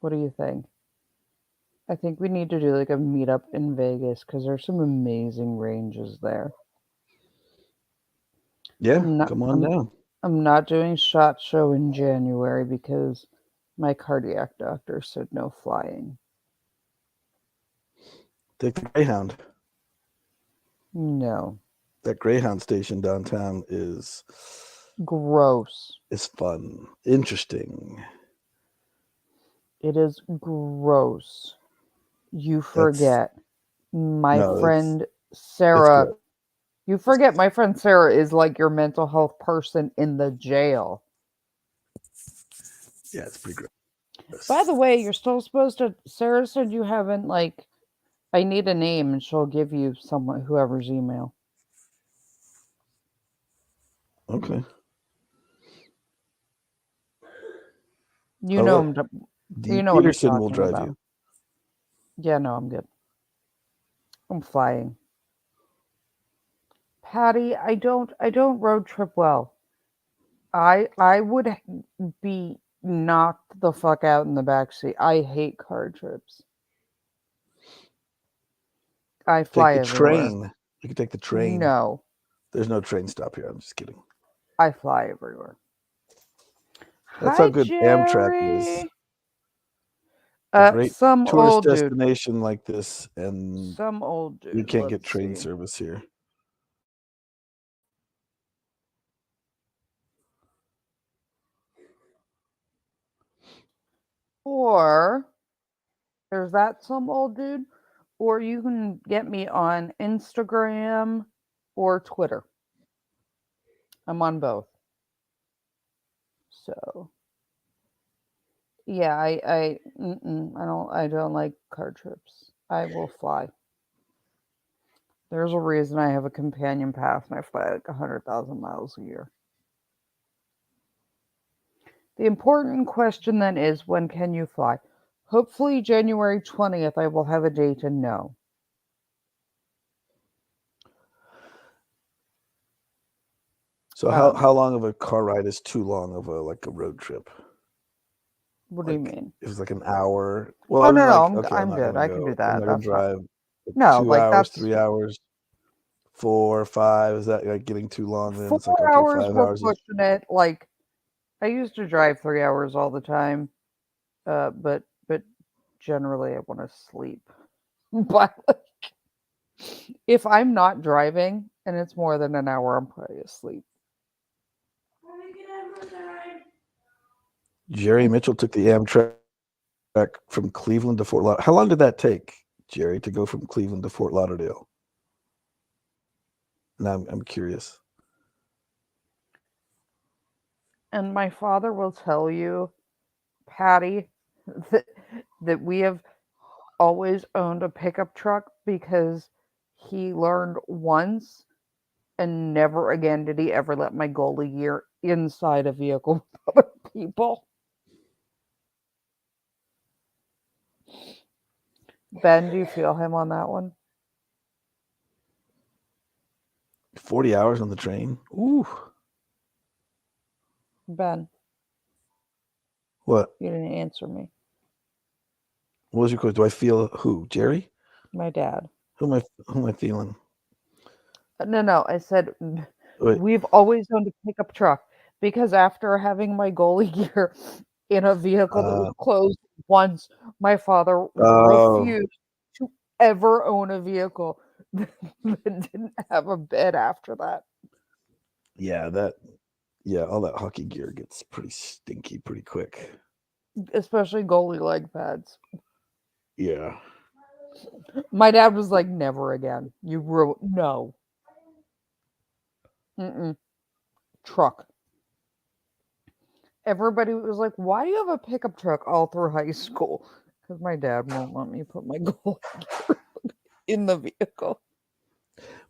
What do you think? I think we need to do like a meetup in Vegas because there's some amazing ranges there. Yeah, come on down. I'm not doing SHOT Show in January because my cardiac doctor said no flying. Take the Greyhound. No. That Greyhound station downtown is Gross. It's fun. Interesting. It is gross. You forget my friend Sarah. You forget my friend Sarah is like your mental health person in the jail. Yeah, it's pretty gross. By the way, you're still supposed to. Sarah said you haven't like. I need a name, and she'll give you someone, whoever's email. Okay. You know him. You know what I'm Peterson will talking drive about. you. Yeah, no, I'm good. I'm flying. Patty, I don't road trip well. I would be knocked the fuck out in the backseat. I hate car trips. I fly Take the everywhere. train. You can take the train. No. There's no train stop here. I'm just kidding. I fly everywhere. That's Hi, how good Amtrak is. Jerry. A great Some tourist old dude. destination like this, and Some old dude. you can't get Let's train see. service here. Or there's that some old dude, or you can get me on Instagram or Twitter. I'm on both. So yeah, I don't like car trips. I will fly. There's a reason I have a companion pass and I fly like 100,000 miles a year. The important question then is, when can you fly? Hopefully January 20th I will have a date and know. So how long of a car ride is too long of a road trip? What do you Like mean? it was like an hour. Well, Oh I was no, no, like, okay, I'm not good. gonna I can do go. I'm that. not gonna That's fine. drive No, 2 hours, that's 3 hours, 4 or 5. Is that like getting too long? Then 4 it's like, okay, hours. 5 We're hours. pushing it. Like I used to drive 3 hours all the time. But generally I want to sleep. But if I'm not driving and it's more than an hour, I'm probably asleep. Jerry Mitchell took the Amtrak from Cleveland to Fort Lauderdale. How long did that take, Jerry, to go from Cleveland to Fort Lauderdale? Now I'm curious. And my father will tell you, Patty, that, that we have always owned a pickup truck because he learned once and never again did he ever let my goalie gear inside a vehicle with other people. Ben, do you feel him on that one? 40 hours on the train. Ooh. Ben, What? you didn't answer me. What was your question? Do I feel who? Jerry? My dad. Who am I feeling? No, I said Wait. we've always owned a pickup truck because after having my goalie gear in a vehicle that was closed once, my father refused to ever own a vehicle that didn't have a bed after that. Yeah, all that hockey gear gets pretty stinky pretty quick. Especially goalie leg pads. Yeah. My dad was like, never again. No. Mm-mm. Truck. Everybody was like, why do you have a pickup truck all through high school? Because my dad won't let me put my goalie gear in the vehicle.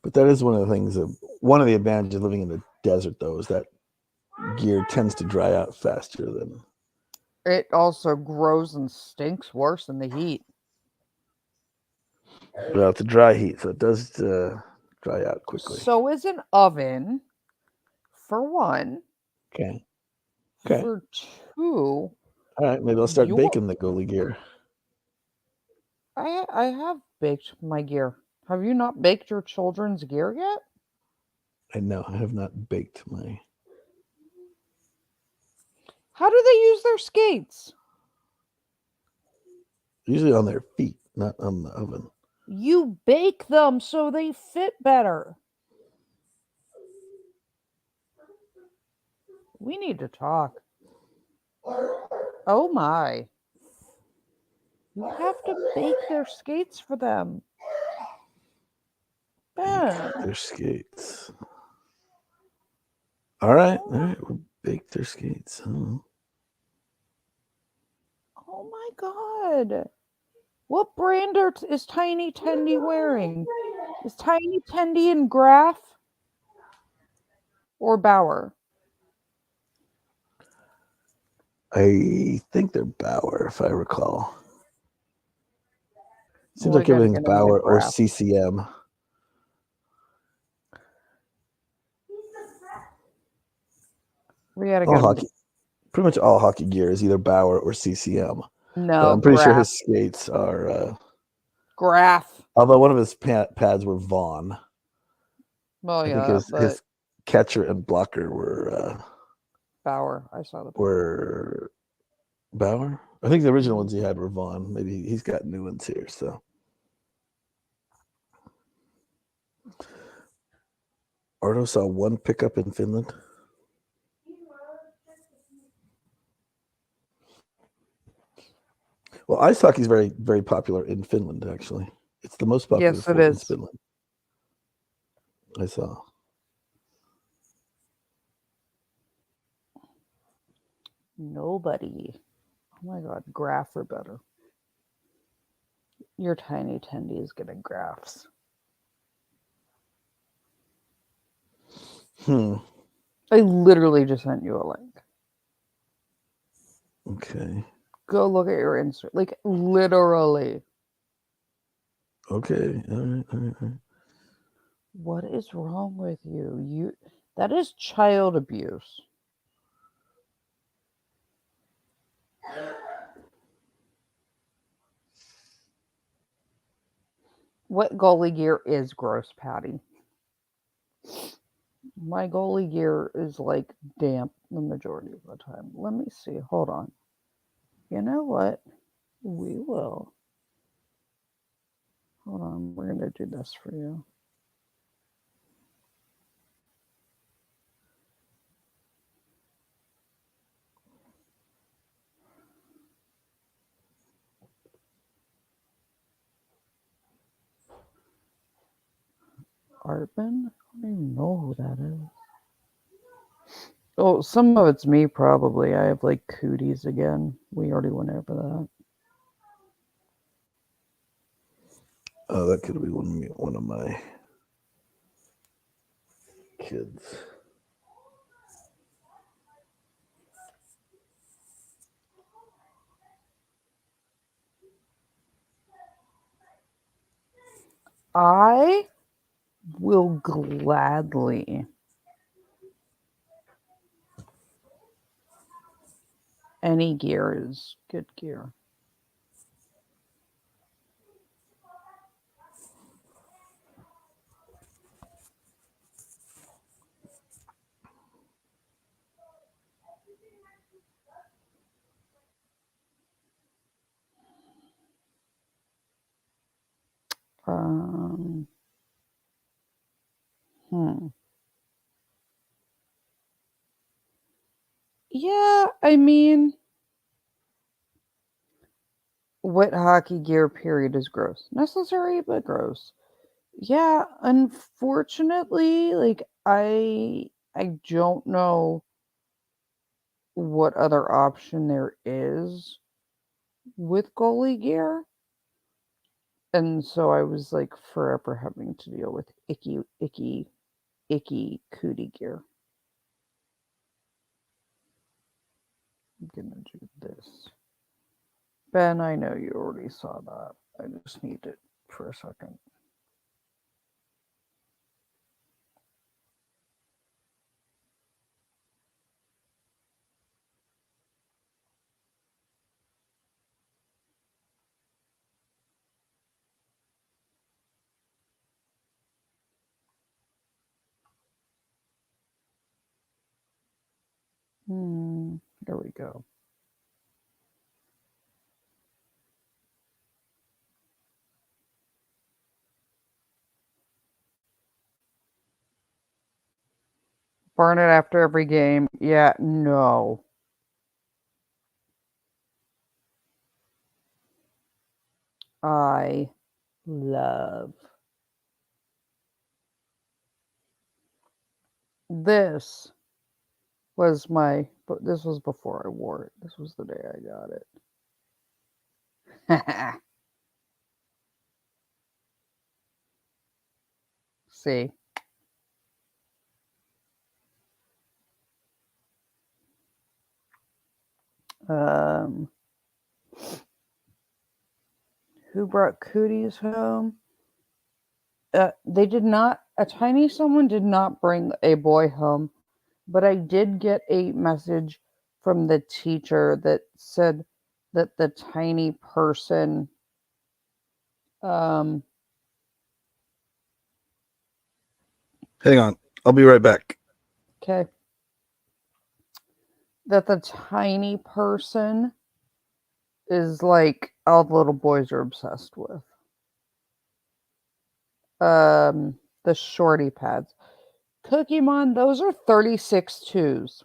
But that is one of the things one of the advantages of living in the desert, though, is that gear tends to dry out faster than. It also grows and stinks worse in the heat. Well, it's a dry heat, so it does dry out quickly. So is an oven, for one. Okay. For two. All right, maybe I'll start baking the goalie gear. I have baked my gear. Have you not baked your children's gear yet? I have not baked my. How do they use their skates? Usually on their feet, not on the oven. You bake them so they fit better. We need to talk. Oh my. You have to bake their skates for them. Ben. Bake their skates. All right. We'll bake their skates. Oh my god. What brand is Tiny Tendy wearing? Is Tiny Tendy in Graf or Bauer? I think they're Bauer, if I recall. Seems We like gotta everything's get into Bauer or Graf. CCM. We gotta All get hockey, pretty much all hockey gear is either Bauer or CCM. No, but I'm pretty sure Graf. his skates are Graf. Although one of his pads were Vaughn. Well, I think his catcher and blocker were Bauer. I saw the were Bauer. I think the original ones he had were Vaughn. Maybe he's got new ones here. So Ardo saw one pickup in Finland. Well, ice hockey is very, very popular in Finland. Actually, it's the most popular sport in Finland. I saw. Nobody. Oh my god, Graf are better. Your Tiny Tendy is getting Grafs. I literally just sent you a link. Okay. Go look at your Instagram. Like, literally. Okay. All right. What is wrong with you? That is child abuse. What goalie gear is gross, Patty? My goalie gear is like damp the majority of the time. Let me see. Hold on. You know what? We will. Hold on. We're going to do this for you. Artman? I don't even know who that is. Oh, some of it's me probably. I have like cooties again. We already went over that. Oh, that could be one of my kids. I will gladly any gear is good gear. Um, hmm. Yeah, I mean, what hockey gear period is gross? Necessary, but gross. Yeah, unfortunately, like I don't know what other option there is with goalie gear. And so I was like forever having to deal with icky cootie gear. I'm gonna do this. Ben, I know you already saw that. I just need it for a second. There we go. Burn it after every game. Yeah, no. I love this was my, but this was before I wore it. This was the day I got it. See. Um, who brought cooties home? They did not. A tiny someone did not bring a boy home, but I did get a message from the teacher that said that the tiny person um Hang on. I'll be right back. okay, that the tiny person is like all the little boys are obsessed with. The shorty pads. Cookie Mon, those are 36 twos.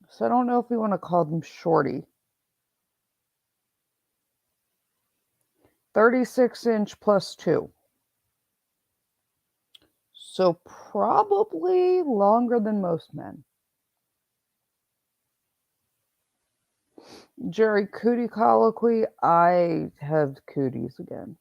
So I don't know if we want to call them shorty. 36-inch plus 2. So probably longer than most men. Jerry, cootie colloquy. I have cooties again.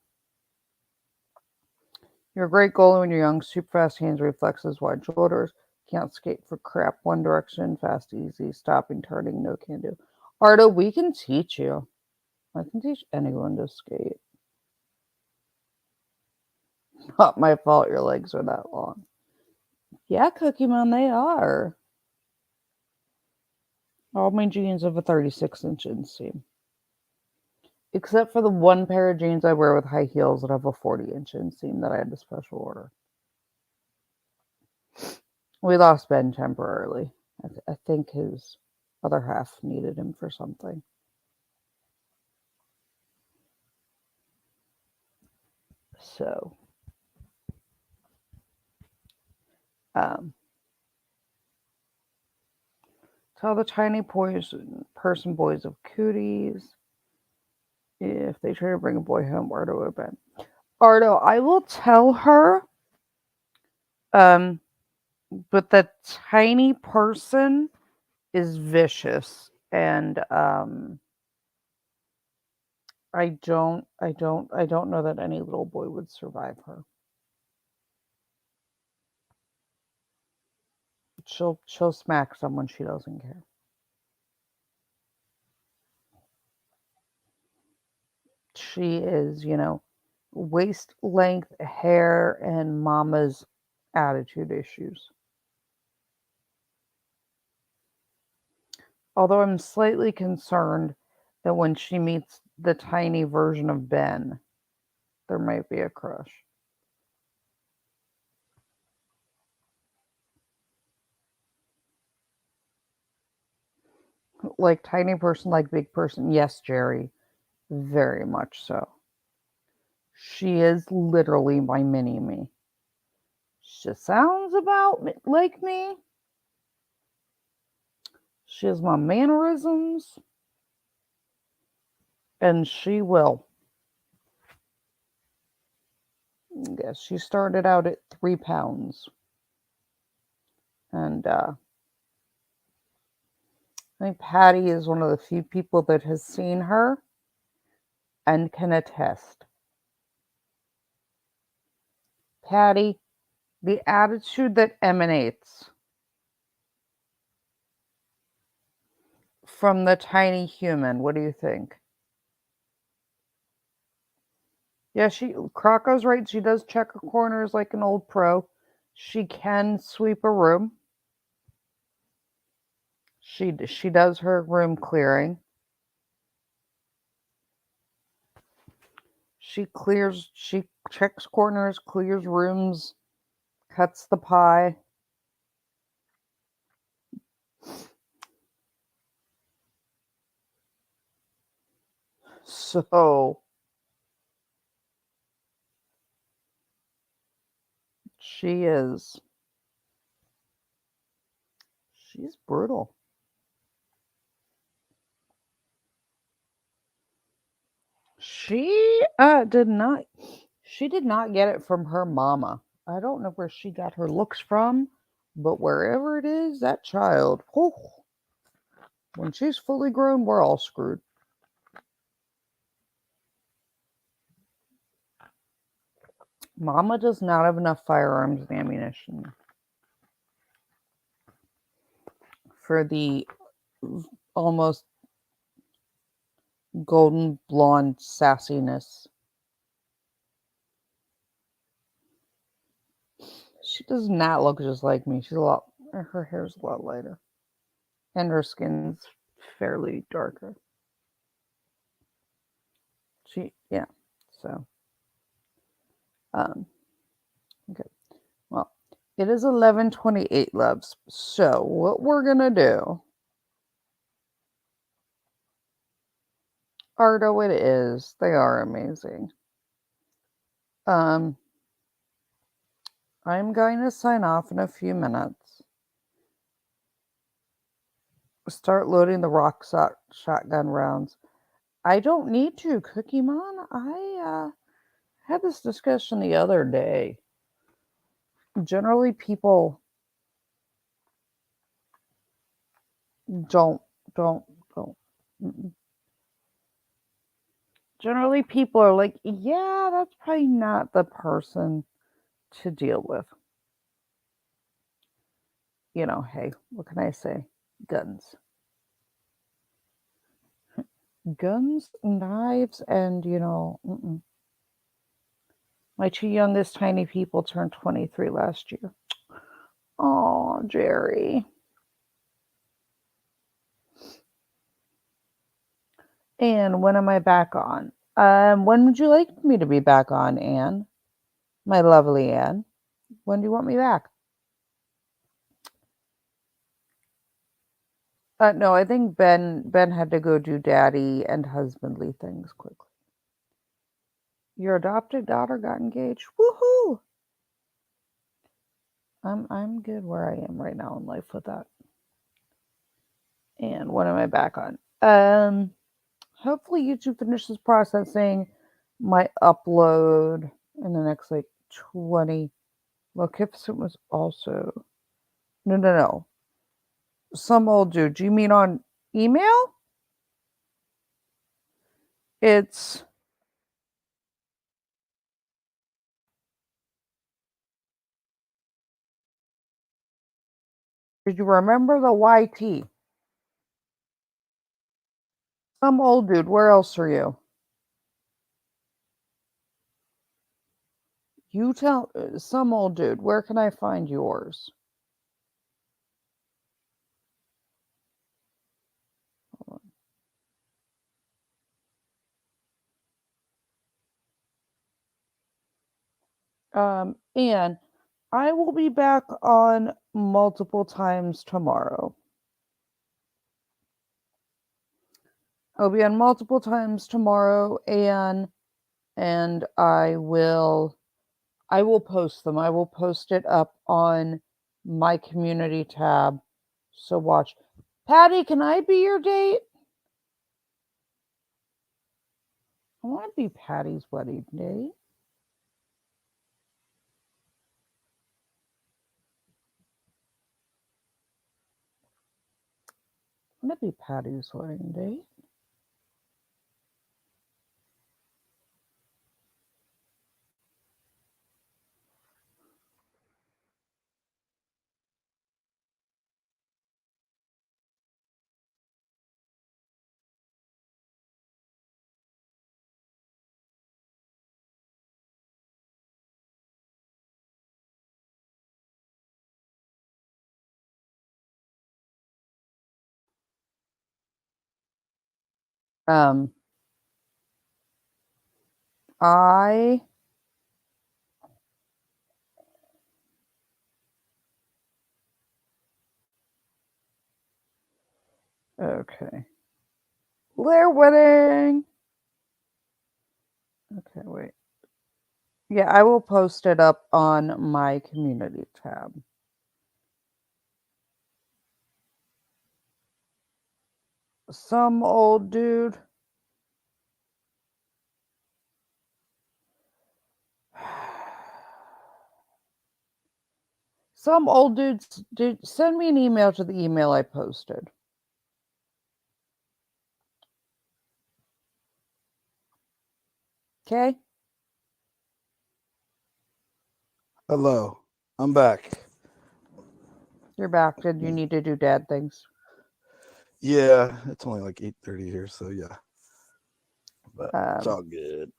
You're a great goalie when you're young. Super fast hands, reflexes, wide shoulders. Can't skate for crap. One direction, fast, easy, stopping, turning, no can do. Ardo, we can teach you. I can teach anyone to skate. Not my fault your legs are that long. Yeah, Cookie Man, they are. All my jeans have a 36-inch inseam. Except for the one pair of jeans I wear with high heels that have a 40-inch inseam that I had to special order. We lost Ben temporarily. I think his other half needed him for something. So, tell the tiny person boys of cooties. If they try to bring a boy home, Ardo would have been. Ardo, I will tell her. But the tiny person is vicious, and I don't know that any little boy would survive her. She'll smack someone she doesn't care. She is, waist length hair and mama's attitude issues. Although I'm slightly concerned that when she meets the tiny version of Ben, there might be a crush. Like tiny person, like big person. Yes, Jerry. Very much so. She is literally my mini-me. She sounds about like me. She has my mannerisms. And she will. Yes, she started out at 3 pounds. And I think Patty is one of the few people that has seen her and can attest. Patty, the attitude that emanates from the tiny human, what do you think? Yeah, Crocco's right. She does check her corners like an old pro. She can sweep a room. She does her room clearing. She checks corners, clears rooms, cuts the pie. So she's brutal. She did not get it from her mama. I don't know where she got her looks from, but wherever it is, that child, when she's fully grown, we're all screwed. Mama does not have enough firearms and ammunition for the almost golden blonde sassiness. She does not look just like me. Her hair's a lot lighter. And her skin's fairly darker. So, okay. Well, it is 11:28, loves. So, what we're gonna do, Ardo, it is. They are amazing. I'm going to sign off in a few minutes. Start loading the rock shotgun rounds. I don't need to, Cookie Mon. I had this discussion the other day. Generally, people don't. Generally, people are like, yeah, that's probably not the person to deal with. Hey, what can I say? Guns. Guns, knives, and, my 2 youngest tiny people turned 23 last year. Oh, Jerry. And when am I back on? When would you like me to be back on, Anne? My lovely Anne. When do you want me back? No, I think Ben had to go do daddy and husbandly things quickly. Your adopted daughter got engaged. Woohoo! I'm good where I am right now in life with that. And when am I back on? Hopefully YouTube finishes processing my upload in the next like 20. Well, Gibson was also no. Some old dude. Do you mean on email? It's did you remember the YT? Some old dude. Where else are you? You tell some old dude. Where can I find yours? And I will be back on multiple times tomorrow. I'll be on multiple times tomorrow, and I will post them. I will post it up on my community tab. So watch. Patty, can I be your date? I want to be Patty's wedding date. I want to be Patty's wedding date. I okay. Lair wedding. Okay, wait. Yeah, I will post it up on my community tab. Some old dude. Some old dudes send me an email to the email I posted. Okay? Hello, I'm back. You're back. Did you need to do dad things? Yeah, it's only like 8:30 here, so yeah. But it's Um, all good.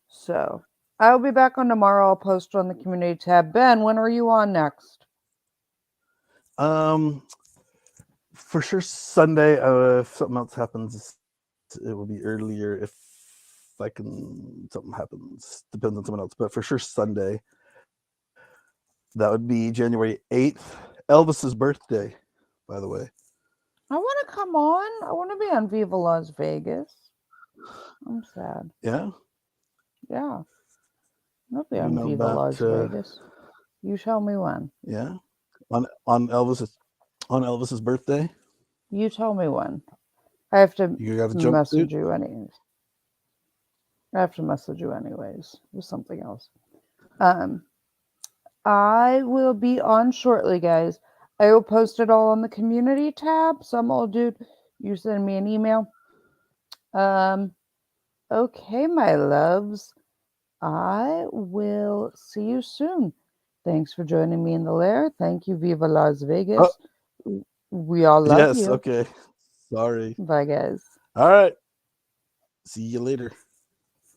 so I'll be back on tomorrow. I'll post on the community tab. Ben, when are you on next? For sure Sunday. If something else happens, it will be earlier. If something happens, depends on someone else. But for sure Sunday. That would be January 8th, Elvis's birthday, by the way. I want to come on. I want to be on Viva Las Vegas. I'm sad. Yeah. Yeah. I'll be You on know Viva about Las Vegas. You tell me when. yeah. On Elvis's birthday. You tell me when. I have to You got a message jumpsuit? you anyways. I have to message you anyways with something else. I will be on shortly, guys. I will post it all on the community tab. Some old dude, you send me an email. Okay, my loves. I will see you soon. Thanks for joining me in the lair. Thank you, Viva Las Vegas. We all love Yes, you. okay. Sorry. Bye, guys. All right. See you later.